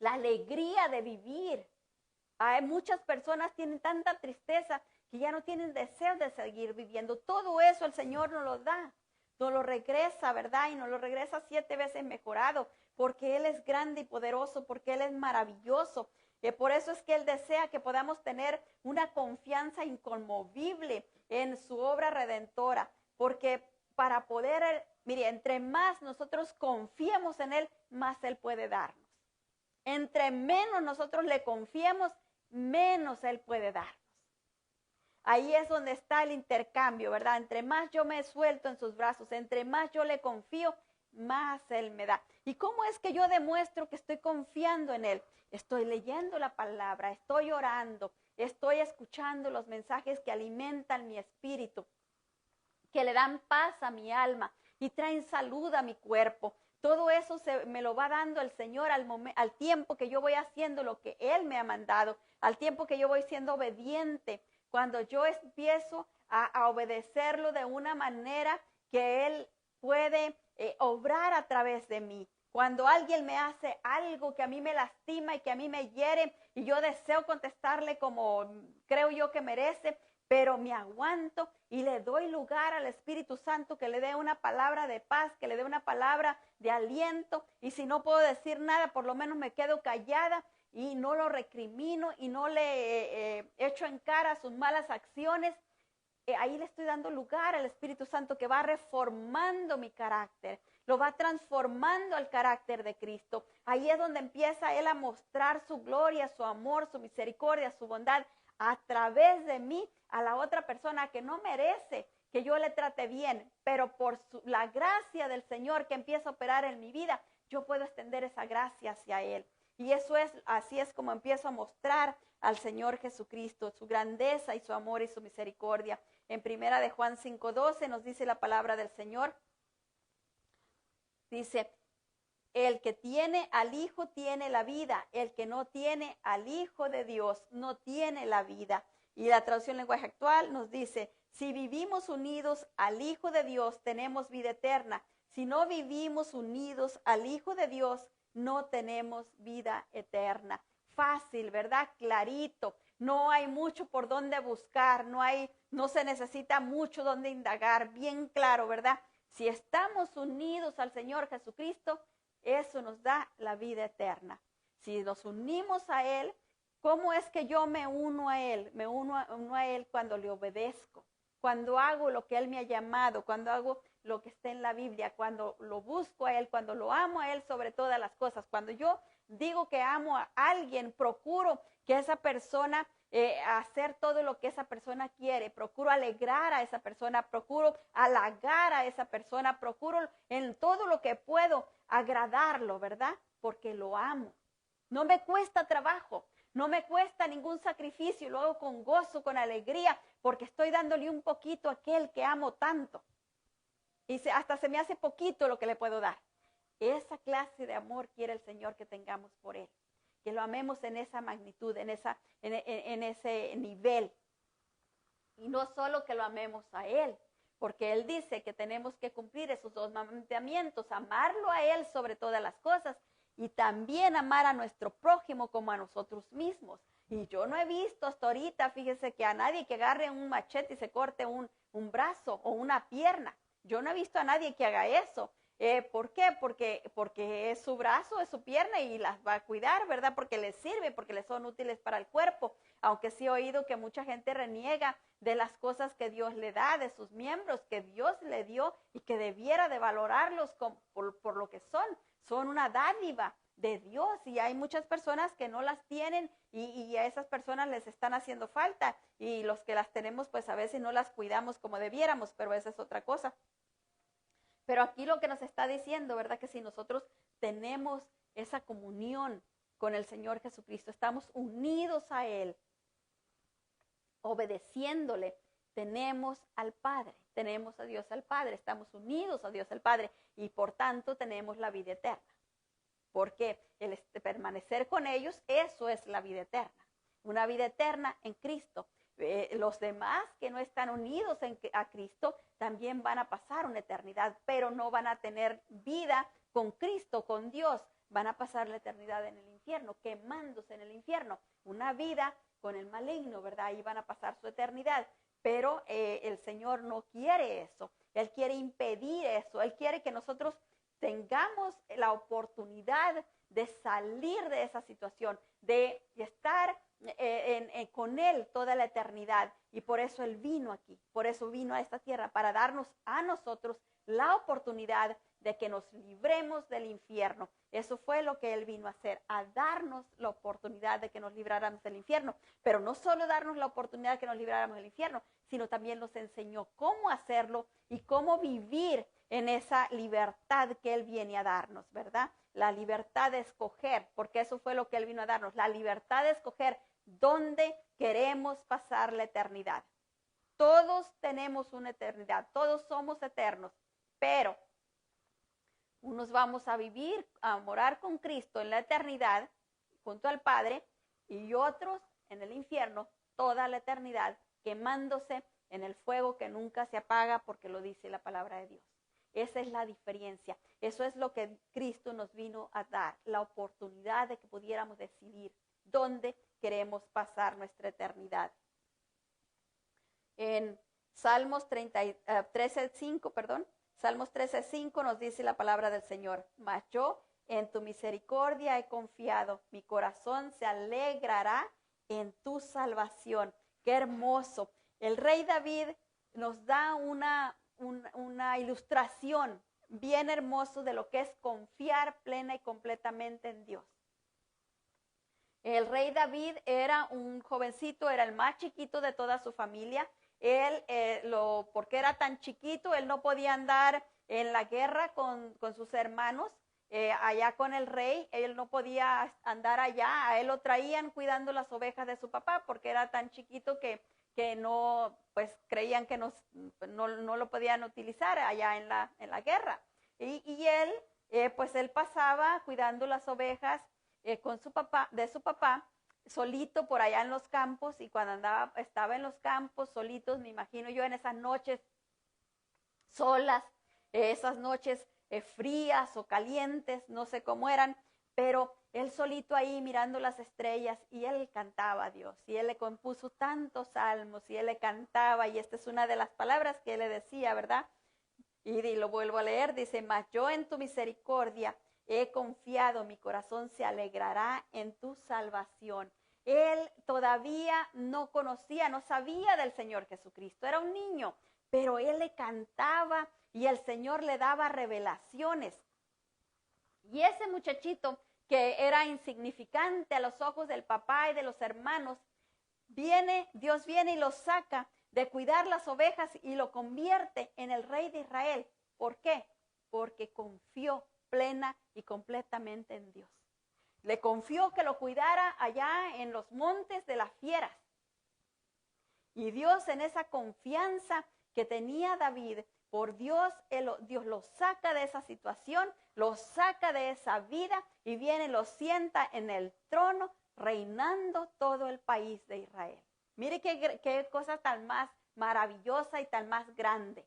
alegría de vivir. Hay muchas personas tienen tanta tristeza que ya no tienen deseo de seguir viviendo. Todo eso el Señor nos lo da, nos lo regresa, ¿verdad? Y nos lo regresa 7 veces mejorado, porque Él es grande y poderoso, porque Él es maravilloso. Por eso es que Él desea que podamos tener una confianza inconmovible en su obra redentora, porque para poder, mire, entre más nosotros confiemos en Él, más Él puede darnos. Entre menos nosotros le confiemos, menos Él puede darnos. Ahí es donde está el intercambio, ¿verdad? Entre más yo me suelto en sus brazos, entre más yo le confío, más Él me da. ¿Y cómo es que yo demuestro que estoy confiando en Él? Estoy leyendo la palabra, estoy orando, estoy escuchando los mensajes que alimentan mi espíritu, que le dan paz a mi alma y traen salud a mi cuerpo. Todo eso me lo va dando el Señor al tiempo que yo voy haciendo lo que Él me ha mandado, al tiempo que yo voy siendo obediente. Cuando yo empiezo a obedecerlo de una manera que Él puede obrar a través de mí. Cuando alguien me hace algo que a mí me lastima y que a mí me hiere, y yo deseo contestarle como creo yo que merece, pero me aguanto y le doy lugar al Espíritu Santo que le dé una palabra de paz, que le dé una palabra de aliento. Y si no puedo decir nada, por lo menos me quedo callada y no lo recrimino y no le echo en cara sus malas acciones. Ahí le estoy dando lugar al Espíritu Santo, que va reformando mi carácter, lo va transformando al carácter de Cristo. Ahí es donde empieza Él a mostrar su gloria, su amor, su misericordia, su bondad a través de mí a la otra persona que no merece que yo le trate bien, pero por la gracia del Señor que empieza a operar en mi vida, yo puedo extender esa gracia hacia Él. Y así es como empiezo a mostrar al Señor Jesucristo, su grandeza y su amor y su misericordia. En 1 de Juan 5:12 nos dice la palabra del Señor. Dice, el que tiene al Hijo tiene la vida, el que no tiene al Hijo de Dios no tiene la vida. Y la traducción lenguaje actual nos dice, si vivimos unidos al Hijo de Dios, tenemos vida eterna. Si no vivimos unidos al Hijo de Dios, no tenemos vida eterna. Fácil, ¿verdad? Clarito. No hay mucho por dónde buscar, no se necesita mucho donde indagar. Bien claro, ¿verdad? Si estamos unidos al Señor Jesucristo, eso nos da la vida eterna. Si nos unimos a Él, ¿cómo es que yo me uno a Él? Me uno a Él cuando le obedezco, cuando hago lo que Él me ha llamado, cuando hago lo que está en la Biblia, cuando lo busco a Él, cuando lo amo a Él sobre todas las cosas. Cuando yo digo que amo a alguien, procuro que esa persona, hacer todo lo que esa persona quiere, procuro alegrar a esa persona, procuro halagar a esa persona, procuro en todo lo que puedo agradarlo, ¿verdad? Porque lo amo. No me cuesta trabajo, no me cuesta ningún sacrificio, lo hago con gozo, con alegría, porque estoy dándole un poquito a aquel que amo tanto. Y hasta se me hace poquito lo que le puedo dar. Esa clase de amor quiere el Señor que tengamos por Él. Que lo amemos en esa magnitud, en ese nivel. Y no solo que lo amemos a Él, porque Él dice que tenemos que cumplir esos 2 mandamientos, amarlo a Él sobre todas las cosas y también amar a nuestro prójimo como a nosotros mismos. Y yo no he visto hasta ahorita, fíjese, que a nadie que agarre un machete y se corte un brazo o una pierna. Yo no he visto a nadie que haga eso. ¿Por qué? Porque es su brazo, es su pierna y las va a cuidar, ¿verdad? Porque les sirve, porque les son útiles para el cuerpo. Aunque sí he oído que mucha gente reniega de las cosas que Dios le da, de sus miembros que Dios le dio y que debiera de valorarlos por lo que son. Son una dádiva de Dios y hay muchas personas que no las tienen y a esas personas les están haciendo falta y los que las tenemos pues a veces no las cuidamos como debiéramos, pero esa es otra cosa. Pero aquí lo que nos está diciendo, ¿verdad? Que si nosotros tenemos esa comunión con el Señor Jesucristo, estamos unidos a Él, obedeciéndole, tenemos al Padre, tenemos a Dios al Padre, estamos unidos a Dios al Padre y por tanto tenemos la vida eterna. Porque el permanecer con ellos, eso es la vida eterna. Una vida eterna en Cristo. Los demás que no están unidos a Cristo también van a pasar una eternidad, pero no van a tener vida con Cristo, con Dios. Van a pasar la eternidad en el infierno, quemándose en el infierno. Una vida con el maligno, ¿verdad? Ahí van a pasar su eternidad. Pero el Señor no quiere eso. Él quiere impedir eso. Él quiere que nosotros tengamos la oportunidad de salir de esa situación, de estar con Él toda la eternidad. Y por eso Él vino aquí, por eso vino a esta tierra, para darnos a nosotros la oportunidad de que nos libremos del infierno. Eso fue lo que Él vino a hacer, a darnos la oportunidad de que nos libráramos del infierno. Pero no solo darnos la oportunidad de que nos libráramos del infierno, sino también nos enseñó cómo hacerlo y cómo vivir en esa libertad que Él viene a darnos, ¿verdad? La libertad de escoger, porque eso fue lo que Él vino a darnos, la libertad de escoger dónde queremos pasar la eternidad. Todos tenemos una eternidad, todos somos eternos, pero unos vamos a vivir, a morar con Cristo en la eternidad, junto al Padre, y otros en el infierno, toda la eternidad, quemándose en el fuego que nunca se apaga, porque lo dice la palabra de Dios. Esa es la diferencia. Eso es lo que Cristo nos vino a dar, la oportunidad de que pudiéramos decidir dónde queremos pasar nuestra eternidad. En Salmos 13:5 nos dice la palabra del Señor: mas yo en tu misericordia he confiado, mi corazón se alegrará en tu salvación. Qué hermoso. El rey David nos da una ilustración bien hermoso de lo que es confiar plena y completamente en Dios. El rey David era un jovencito, era el más chiquito de toda su familia. Él, porque era tan chiquito, él no podía andar en la guerra con sus hermanos, allá con el rey. Él no podía andar allá, a él lo traían cuidando las ovejas de su papá, porque era tan chiquito que no, pues creían que no lo podían utilizar allá en la guerra. Y él, pues él pasaba cuidando las ovejas de su papá, solito por allá en los campos, y cuando estaba en los campos solitos, me imagino yo en esas noches solas, esas noches frías o calientes, no sé cómo eran, pero él solito ahí mirando las estrellas, y él cantaba a Dios, y él le compuso tantos salmos, y él le cantaba, y esta es una de las palabras que él le decía, ¿verdad? Y lo vuelvo a leer, dice: mas yo en tu misericordia he confiado, mi corazón se alegrará en tu salvación. Él todavía no conocía, no sabía del Señor Jesucristo, era un niño, pero él le cantaba y el Señor le daba revelaciones. Y ese muchachito, que era insignificante a los ojos del papá y de los hermanos, Dios viene y lo saca de cuidar las ovejas y lo convierte en el rey de Israel. ¿Por qué? Porque confió plena y completamente en Dios. Le confió que lo cuidara allá en los montes de las fieras. Y Dios, en esa confianza que tenía David por Dios, Dios lo saca de esa situación, lo saca de esa vida y viene y lo sienta en el trono, reinando todo el país de Israel. Mire qué cosa tan más maravillosa y tan más grande.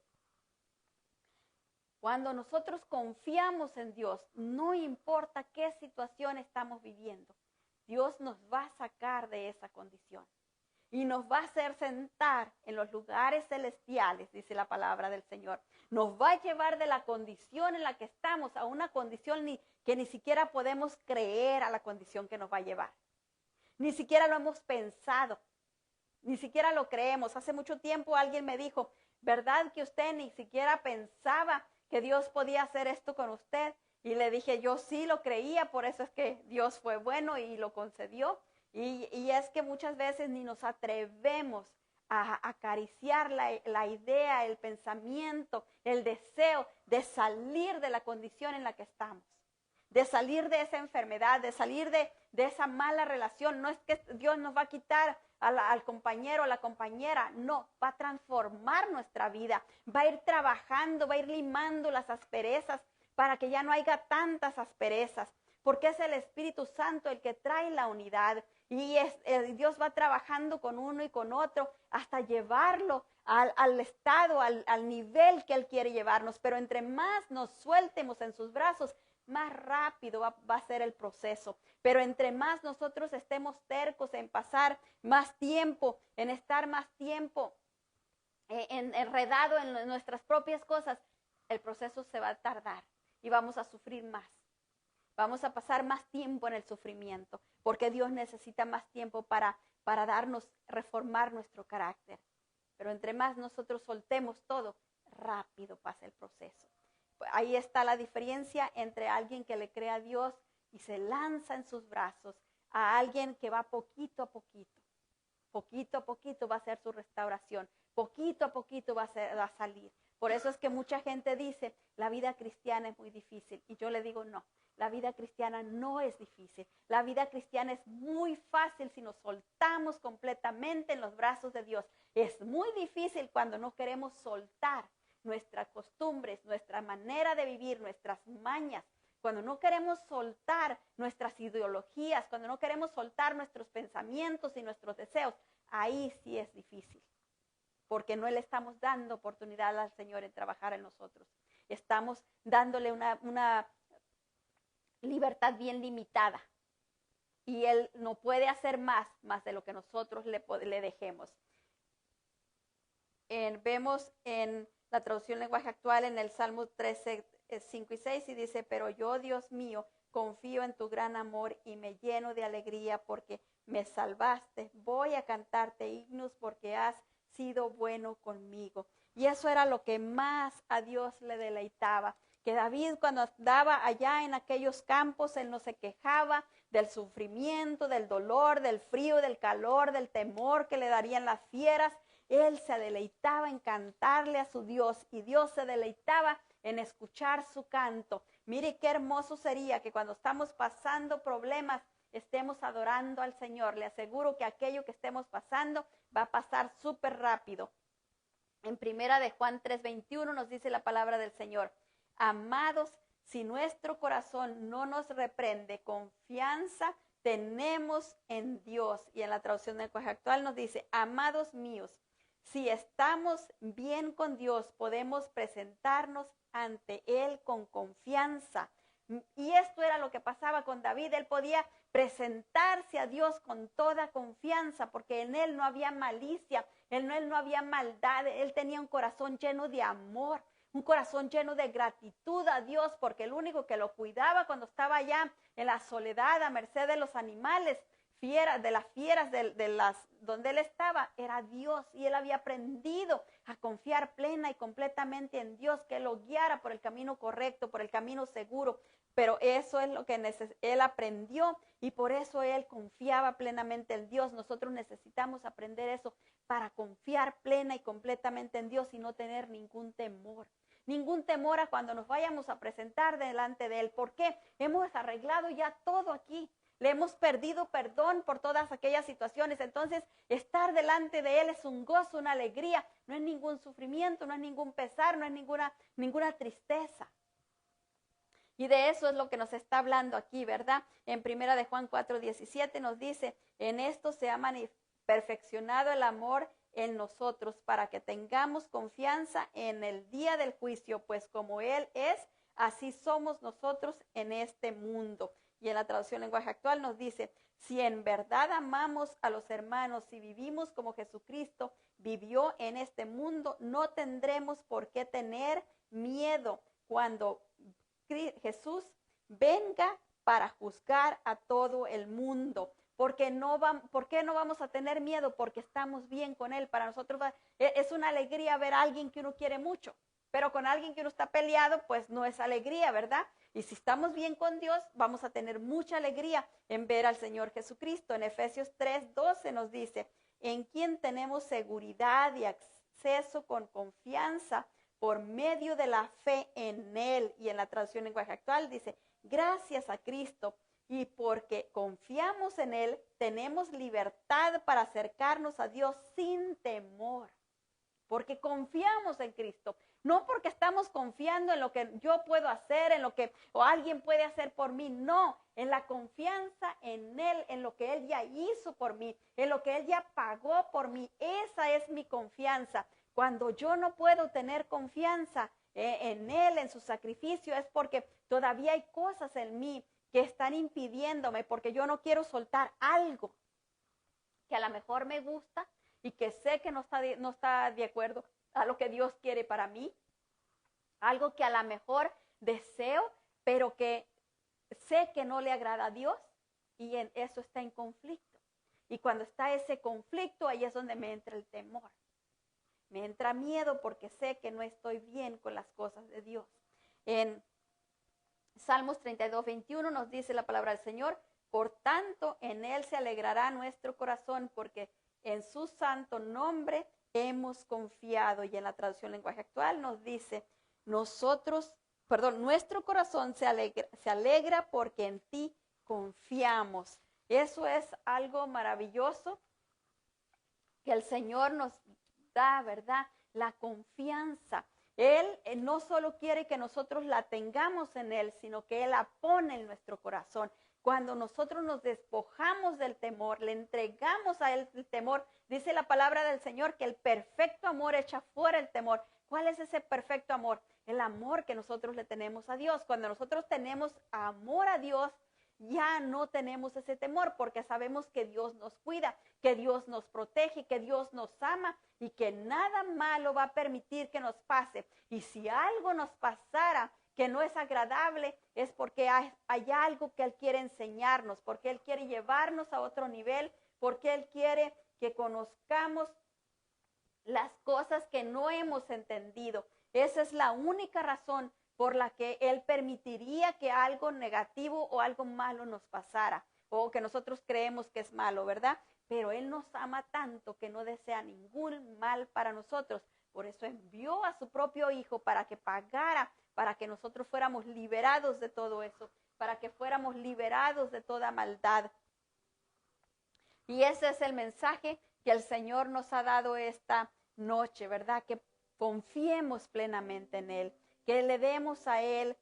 Cuando nosotros confiamos en Dios, no importa qué situación estamos viviendo, Dios nos va a sacar de esa condición. y nos va a hacer sentar en los lugares celestiales, dice la palabra del Señor. Nos va a llevar de la condición en la que estamos a una condición que ni siquiera podemos creer a la condición que nos va a llevar. Ni siquiera lo hemos pensado, ni siquiera lo creemos. Hace mucho tiempo alguien me dijo, ¿verdad que usted ni siquiera pensaba que Dios podía hacer esto con usted? Y le dije, yo sí lo creía, por eso es que Dios fue bueno y lo concedió. Y es que muchas veces ni nos atrevemos a acariciar la idea, el pensamiento, el deseo de salir de la condición en la que estamos, de salir de esa enfermedad, de salir de esa mala relación. No es que Dios nos va a quitar al compañero o la compañera, no, va a transformar nuestra vida, va a ir trabajando, va a ir limando las asperezas para que ya no haya tantas asperezas, porque es el Espíritu Santo el que trae la unidad. Y Dios va trabajando con uno y con otro hasta llevarlo al estado, al nivel que Él quiere llevarnos. Pero entre más nos sueltemos en sus brazos, más rápido va a ser el proceso. Pero entre más nosotros estemos tercos en pasar más tiempo, en estar más tiempo enredado en nuestras propias cosas, el proceso se va a tardar y vamos a sufrir más. Vamos a pasar más tiempo en el sufrimiento, porque Dios necesita más tiempo para darnos, reformar nuestro carácter. Pero entre más nosotros soltemos todo, rápido pasa el proceso. Ahí está la diferencia entre alguien que le cree a Dios y se lanza en sus brazos, a alguien que va poquito a poquito. Poquito a poquito va a ser su restauración, poquito a poquito va a salir. Por eso es que mucha gente dice, la vida cristiana es muy difícil. Y yo le digo, no, la vida cristiana no es difícil. La vida cristiana es muy fácil si nos soltamos completamente en los brazos de Dios. Es muy difícil cuando no queremos soltar nuestras costumbres, nuestra manera de vivir, nuestras mañas. Cuando no queremos soltar nuestras ideologías, cuando no queremos soltar nuestros pensamientos y nuestros deseos, ahí sí es difícil. Porque no le estamos dando oportunidad al Señor en trabajar en nosotros. Estamos dándole una libertad bien limitada. Y Él no puede hacer más de lo que nosotros le dejemos. Vemos en la traducción lenguaje actual en el Salmo 13, 5 y 6 y dice, pero yo, Dios mío, confío en tu gran amor y me lleno de alegría porque me salvaste. Voy a cantarte himnos porque has sido bueno conmigo. Y eso era lo que más a Dios le deleitaba. Que David cuando andaba allá en aquellos campos, él no se quejaba del sufrimiento, del dolor, del frío, del calor, del temor que le darían las fieras. Él se deleitaba en cantarle a su Dios y Dios se deleitaba en escuchar su canto. Mire qué hermoso sería que cuando estamos pasando problemas estemos adorando al Señor. Le aseguro que aquello que estemos pasando va a pasar súper rápido. En primera de Juan 3:21 nos dice la palabra del Señor. Amados, si nuestro corazón no nos reprende, confianza tenemos en Dios. Y en la traducción del lenguaje actual nos dice, amados míos, si estamos bien con Dios, podemos presentarnos ante Él con confianza. Y esto era lo que pasaba con David. Él podía presentarse a Dios con toda confianza porque en Él no había malicia, en Él no había maldad. Él tenía un corazón lleno de amor, un corazón lleno de gratitud a Dios porque el único que lo cuidaba cuando estaba allá en la soledad a merced de los animales, de las fieras donde él estaba, era Dios. Y él había aprendido a confiar plena y completamente en Dios, que él lo guiara por el camino correcto, por el camino seguro. Pero eso es lo que él aprendió y por eso él confiaba plenamente en Dios. Nosotros necesitamos aprender eso para confiar plena y completamente en Dios y no tener ningún temor. Ningún temor a cuando nos vayamos a presentar delante de Él. ¿Por qué? Hemos arreglado ya todo aquí. Le hemos perdido perdón por todas aquellas situaciones. Entonces, estar delante de Él es un gozo, una alegría. No es ningún sufrimiento, no es ningún pesar, no es ninguna tristeza. Y de eso es lo que nos está hablando aquí, ¿verdad? En primera de Juan 4:17 nos dice, en esto se ha perfeccionado el amor en nosotros para que tengamos confianza en el día del juicio, pues como Él es, Así somos nosotros en este mundo. Y en la traducción lenguaje actual nos dice, si en verdad amamos a los hermanos, si vivimos como Jesucristo vivió en este mundo, no tendremos por qué tener miedo cuando Jesús venga para juzgar a todo el mundo. ¿Por qué no vamos a tener miedo? Porque estamos bien con Él. Para nosotros es una alegría ver a alguien que uno quiere mucho, pero con alguien que uno está peleado, pues no es alegría, ¿verdad? Y si estamos bien con Dios, vamos a tener mucha alegría en ver al Señor Jesucristo. En Efesios 3:12 nos dice, en quien tenemos seguridad y acceso con confianza por medio de la fe en Él. Y en la traducción en lenguaje actual dice, gracias a Cristo. Y porque confiamos en Él, tenemos libertad para acercarnos a Dios sin temor. Porque confiamos en Cristo. No porque estamos confiando en lo que yo puedo hacer, en lo que o alguien puede hacer por mí. No, en la confianza en Él, en lo que Él ya hizo por mí, en lo que Él ya pagó por mí. Esa es mi confianza. Cuando yo no puedo tener confianza en Él, en su sacrificio, es porque todavía hay cosas en mí que están impidiéndome, porque yo no quiero soltar algo que a lo mejor me gusta y que sé que no está de acuerdo a lo que Dios quiere para mí. Algo que a lo mejor deseo, pero que sé que no le agrada a Dios, y en eso está en conflicto. Y cuando está ese conflicto, ahí es donde me entra el temor. Me entra miedo porque sé que no estoy bien con las cosas de Dios. En Salmos 32:21 nos dice la palabra del Señor, por tanto en Él se alegrará nuestro corazón, porque en su santo nombre hemos confiado. Y en la traducción lenguaje actual nos dice, nuestro corazón se alegra porque en ti confiamos. Eso es algo maravilloso que el Señor nos da, ¿verdad? La confianza. Él no solo quiere que nosotros la tengamos en Él, sino que Él la pone en nuestro corazón. Cuando nosotros nos despojamos del temor, le entregamos a Él el temor, dice la palabra del Señor que el perfecto amor echa fuera el temor. ¿Cuál es ese perfecto amor? El amor que nosotros le tenemos a Dios. Cuando nosotros tenemos amor a Dios, ya no tenemos ese temor porque sabemos que Dios nos cuida, que Dios nos protege, que Dios nos ama y que nada malo va a permitir que nos pase. Y si algo nos pasara que no es agradable, es porque hay algo que Él quiere enseñarnos, porque Él quiere llevarnos a otro nivel, porque Él quiere que conozcamos las cosas que no hemos entendido. Esa es la única razón por la que Él permitiría que algo negativo o algo malo nos pasara, o que nosotros creemos que es malo, ¿verdad? Pero Él nos ama tanto que no desea ningún mal para nosotros. Por eso envió a su propio Hijo para que pagara, para que nosotros fuéramos liberados de todo eso, para que fuéramos liberados de toda maldad. Y ese es el mensaje que el Señor nos ha dado esta noche, ¿verdad? Que confiemos plenamente en Él, que le demos a Él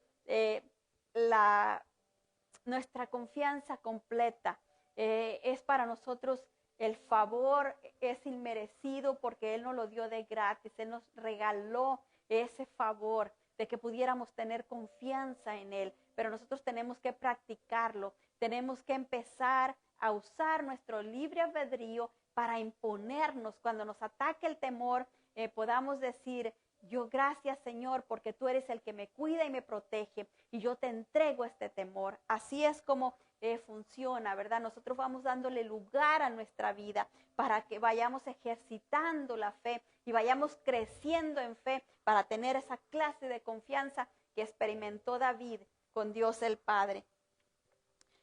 nuestra confianza completa. Es para nosotros el favor, es inmerecido porque Él nos lo dio de gratis. Él nos regaló ese favor de que pudiéramos tener confianza en Él, pero nosotros tenemos que practicarlo, tenemos que empezar a usar nuestro libre albedrío para imponernos. Cuando nos ataque el temor, podamos decir, yo gracias Señor porque tú eres el que me cuida y me protege y yo te entrego este temor. Así es como funciona, ¿verdad? Nosotros vamos dándole lugar a nuestra vida para que vayamos ejercitando la fe y vayamos creciendo en fe para tener esa clase de confianza que experimentó David con Dios el Padre.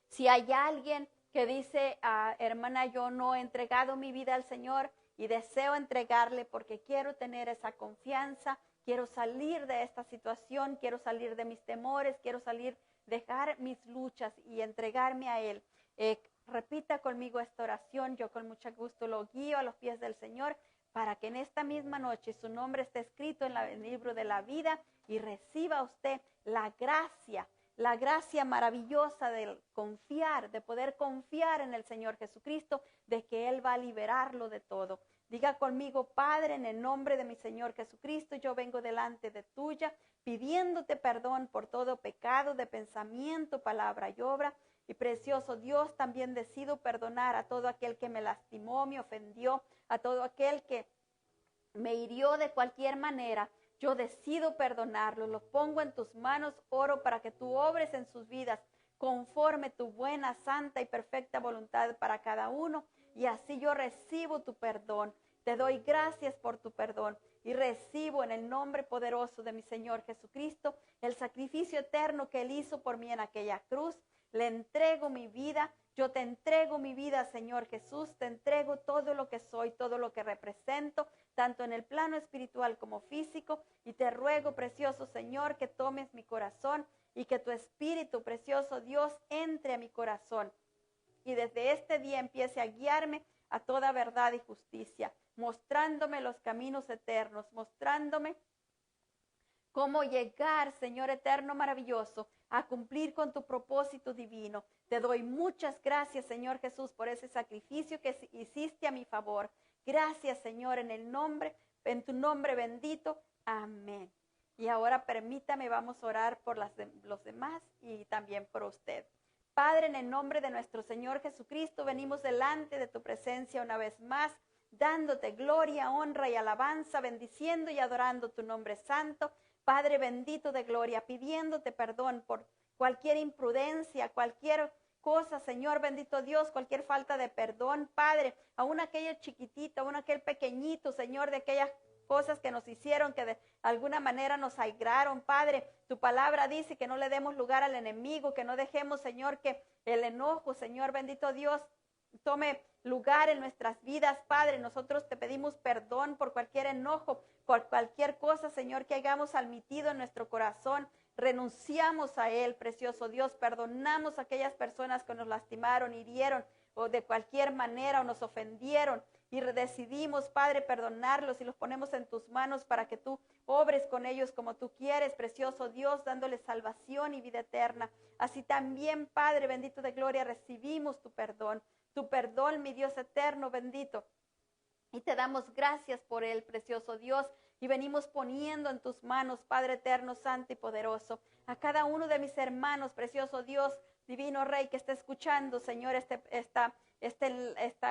Si hay alguien que dice, hermana, yo no he entregado mi vida al Señor y deseo entregarle porque quiero tener esa confianza, quiero salir de esta situación, quiero salir de mis temores, quiero dejar mis luchas y entregarme a Él. Repita conmigo esta oración, yo con mucho gusto lo guío a los pies del Señor para que en esta misma noche su nombre esté escrito en el libro de la vida y reciba usted la gracia maravillosa de confiar, de poder confiar en el Señor Jesucristo, de que Él va a liberarlo de todo. Diga conmigo: Padre, en el nombre de mi Señor Jesucristo, yo vengo delante de tuya, pidiéndote perdón por todo pecado de pensamiento, palabra y obra. Y precioso Dios, también decido perdonar a todo aquel que me lastimó, me ofendió, a todo aquel que me hirió de cualquier manera. Yo decido perdonarlo, lo pongo en tus manos, oro para que tú obres en sus vidas conforme tu buena, santa y perfecta voluntad para cada uno, y así yo recibo tu perdón. Te doy gracias por tu perdón y recibo en el nombre poderoso de mi Señor Jesucristo el sacrificio eterno que Él hizo por mí en aquella cruz. Le entrego mi vida, yo te entrego mi vida, Señor Jesús, te entrego todo lo que soy, todo lo que represento, tanto en el plano espiritual como físico, y te ruego, precioso Señor, que tomes mi corazón y que tu Espíritu, precioso Dios, entre a mi corazón y desde este día empiece a guiarme a toda verdad y justicia, mostrándome los caminos eternos, mostrándome cómo llegar, Señor eterno maravilloso, a cumplir con tu propósito divino. Te doy muchas gracias, Señor Jesús, por ese sacrificio que hiciste a mi favor. Gracias, Señor, en tu nombre bendito. Amén. Y ahora permítame, vamos a orar por los demás y también por usted. Padre, en el nombre de nuestro Señor Jesucristo, venimos delante de tu presencia una vez más, dándote gloria, honra y alabanza, bendiciendo y adorando tu nombre santo. Padre bendito de gloria, pidiéndote perdón por cualquier imprudencia, cualquier cosa, Señor bendito Dios, cualquier falta de perdón, Padre, aún aquella chiquitita, aún aquel pequeñito, Señor, de aquellas cosas que nos hicieron, que de alguna manera nos aigraron, Padre. Tu palabra dice que no le demos lugar al enemigo, que no dejemos, Señor, que el enojo, Señor bendito Dios, tome lugar en nuestras vidas, Padre. Nosotros te pedimos perdón por cualquier enojo, por cualquier cosa, Señor, que hayamos admitido en nuestro corazón. Renunciamos a él, precioso Dios. Perdonamos a aquellas personas que nos lastimaron, hirieron o de cualquier manera o nos ofendieron. Y decidimos, Padre, perdonarlos y los ponemos en tus manos para que tú obres con ellos como tú quieres, precioso Dios, dándoles salvación y vida eterna. Así también, Padre bendito de gloria, recibimos tu perdón, mi Dios eterno bendito. Y te damos gracias por él, precioso Dios, y venimos poniendo en tus manos, Padre eterno, santo y poderoso, a cada uno de mis hermanos, precioso Dios, divino Rey, que está escuchando, Señor, esta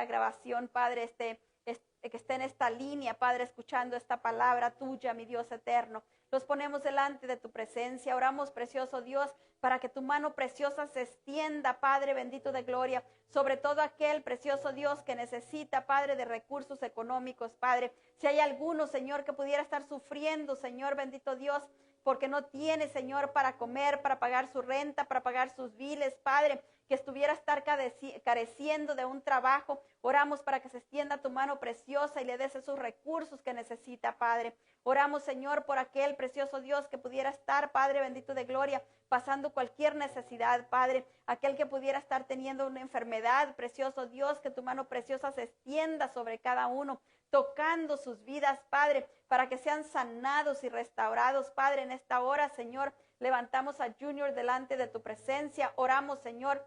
grabación, Padre, que esté en esta línea, Padre, escuchando esta palabra tuya, mi Dios eterno. Los ponemos delante de tu presencia. Oramos, precioso Dios, para que tu mano preciosa se extienda, Padre bendito de gloria, sobre todo aquel, precioso Dios, que necesita, Padre, de recursos económicos, Padre. Si hay alguno, Señor, que pudiera estar sufriendo, Señor bendito Dios, porque no tiene, Señor, para comer, para pagar su renta, para pagar sus biles, Padre, que estuviera estar careciendo de un trabajo. Oramos para que se extienda tu mano preciosa y le des esos recursos que necesita, Padre. Oramos, Señor, por aquel precioso Dios que pudiera estar, Padre bendito de gloria, pasando cualquier necesidad, Padre. Aquel que pudiera estar teniendo una enfermedad, precioso Dios, que tu mano preciosa se extienda sobre cada uno, tocando sus vidas, Padre, para que sean sanados y restaurados, Padre. En esta hora, Señor, levantamos a Junior delante de tu presencia. Oramos, Señor,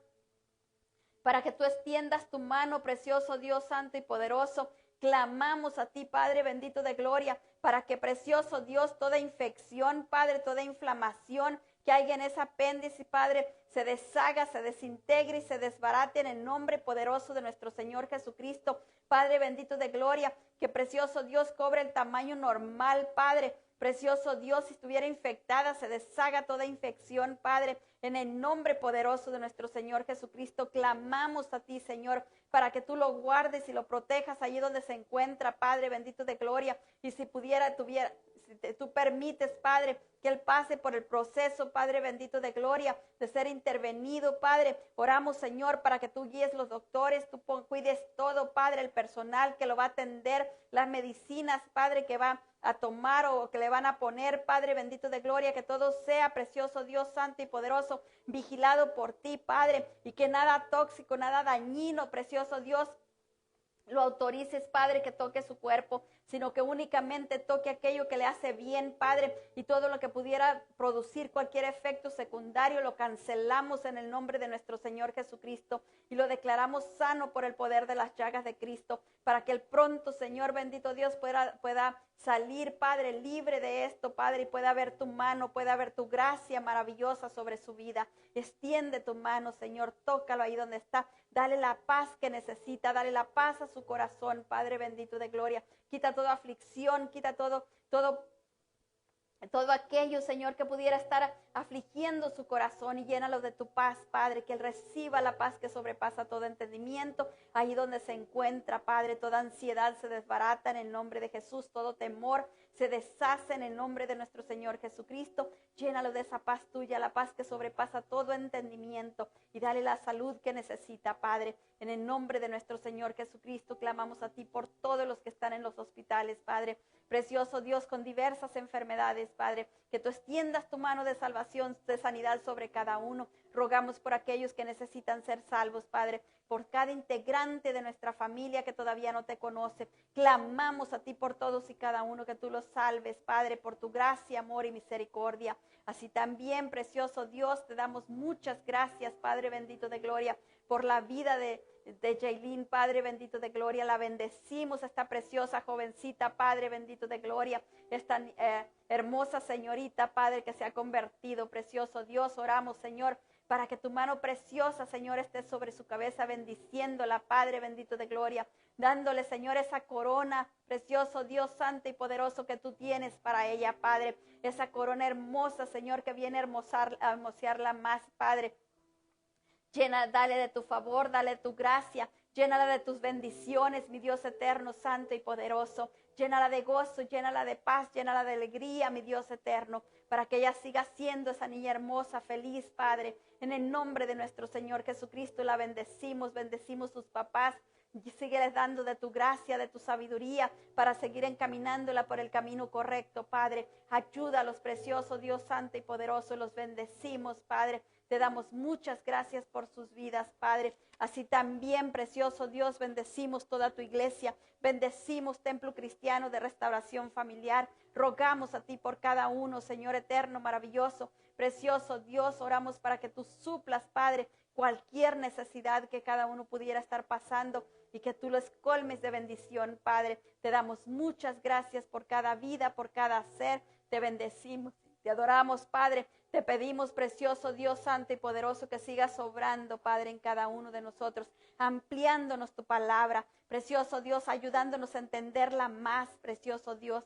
para que tú extiendas tu mano, precioso Dios santo y poderoso. Clamamos a ti, Padre bendito de gloria, para que, precioso Dios, toda infección, Padre, toda inflamación que haya en ese apéndice, Padre, se deshaga, se desintegre y se desbarate en el nombre poderoso de nuestro Señor Jesucristo. Padre bendito de gloria, que, precioso Dios, cobre el tamaño normal, Padre. Precioso Dios, si estuviera infectada, se deshaga toda infección, Padre. En el nombre poderoso de nuestro Señor Jesucristo, clamamos a ti, Señor, para que tú lo guardes y lo protejas allí donde se encuentra, Padre bendito de gloria. Y si tú permites, Padre, que él pase por el proceso, Padre bendito de gloria, de ser intervenido, Padre. Oramos, Señor, para que tú guíes los doctores, tú cuides todo, Padre, el personal que lo va a atender, las medicinas, Padre, que va a tomar o que le van a poner, Padre bendito de gloria, que todo sea, precioso Dios santo y poderoso, vigilado por ti, Padre, y que nada tóxico, nada dañino, precioso Dios, lo autorices, Padre, que toque su cuerpo. sino que únicamente toque aquello que le hace bien, Padre, y todo lo que pudiera producir cualquier efecto secundario lo cancelamos en el nombre de nuestro Señor Jesucristo y lo declaramos sano por el poder de las llagas de Cristo, para que el pronto, Señor bendito Dios, pueda salir, Padre, libre de esto, Padre, y pueda ver tu mano, pueda ver tu gracia maravillosa sobre su vida. Extiende tu mano, Señor, tócalo ahí donde está. Dale la paz que necesita, dale la paz a su corazón, Padre bendito de gloria. Quita toda aflicción, quita todo aquello, Señor, que pudiera estar afligiendo su corazón, y llénalo de tu paz, Padre, que él reciba la paz que sobrepasa todo entendimiento. Ahí donde se encuentra, Padre, toda ansiedad se desbarata en el nombre de Jesús, todo temor se deshace en el nombre de nuestro Señor Jesucristo. Llénalo de esa paz tuya, la paz que sobrepasa todo entendimiento, y dale la salud que necesita, Padre. En el nombre de nuestro Señor Jesucristo clamamos a ti por todos los que están en los hospitales, Padre. Precioso Dios, con diversas enfermedades, Padre, que tú extiendas tu mano de salvación, de sanidad sobre cada uno. Rogamos por aquellos que necesitan ser salvos, Padre, por cada integrante de nuestra familia que todavía no te conoce. Clamamos a ti por todos y cada uno, que tú los salves, Padre, por tu gracia, amor y misericordia. Así también, precioso Dios, te damos muchas gracias, Padre bendito de gloria, por la vida de Jaylin, Padre bendito de gloria. La bendecimos, esta preciosa jovencita, Padre bendito de gloria, esta hermosa señorita, Padre, que se ha convertido. Precioso Dios, oramos, Señor, para que tu mano preciosa, Señor, esté sobre su cabeza, bendiciéndola, Padre bendito de gloria, dándole, Señor, esa corona, precioso Dios santo y poderoso, que tú tienes para ella, Padre, esa corona hermosa, Señor, que viene a hermosearla más, Padre. Dale de tu favor, dale de tu gracia, llénala de tus bendiciones, mi Dios eterno, santo y poderoso. Llénala de gozo, llénala de paz, llénala de alegría, mi Dios eterno, para que ella siga siendo esa niña hermosa, feliz, Padre. En el nombre de nuestro Señor Jesucristo la bendecimos sus papás. Y sígueles dando de tu gracia, de tu sabiduría, para seguir encaminándola por el camino correcto, Padre. Ayúdalos, precioso Dios santo y poderoso, los bendecimos, Padre. Te damos muchas gracias por sus vidas, Padre. Así también, precioso Dios, bendecimos toda tu iglesia. Bendecimos Templo Cristiano de Restauración Familiar. Rogamos a ti por cada uno, Señor eterno, maravilloso, precioso Dios. Oramos para que tú suplas, Padre, cualquier necesidad que cada uno pudiera estar pasando, y que tú los colmes de bendición, Padre. Te damos muchas gracias por cada vida, por cada ser. Te bendecimos, te adoramos, Padre. Te pedimos, precioso Dios santo y poderoso, que sigas obrando, Padre, en cada uno de nosotros, ampliándonos tu palabra, precioso Dios, ayudándonos a entenderla más, precioso Dios.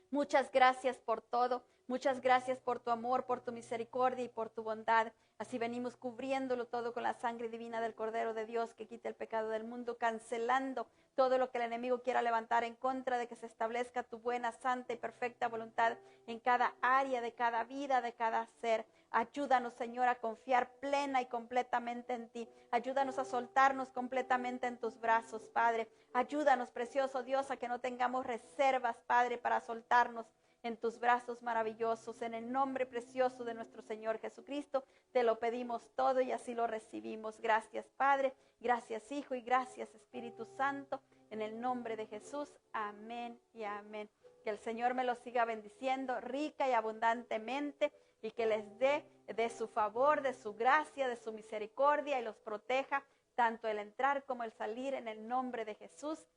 Muchas gracias por todo. Muchas gracias por tu amor, por tu misericordia y por tu bondad. Así venimos cubriéndolo todo con la sangre divina del Cordero de Dios, que quita el pecado del mundo, cancelando todo lo que el enemigo quiera levantar en contra de que se establezca tu buena, santa y perfecta voluntad en cada área de cada vida, de cada ser. Ayúdanos, Señor, a confiar plena y completamente en ti. Ayúdanos a soltarnos completamente en tus brazos, Padre. Ayúdanos, precioso Dios, a que no tengamos reservas, Padre, para soltarnos en tus brazos maravillosos. En el nombre precioso de nuestro Señor Jesucristo, te lo pedimos todo y así lo recibimos. Gracias, Padre. Gracias, Hijo, y gracias, Espíritu Santo. En el nombre de Jesús, amén y amén. Que el Señor me los siga bendiciendo rica y abundantemente, y que les dé de su favor, de su gracia, de su misericordia, y los proteja tanto el entrar como el salir, en el nombre de Jesús.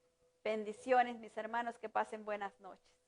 Bendiciones, mis hermanos, que pasen buenas noches.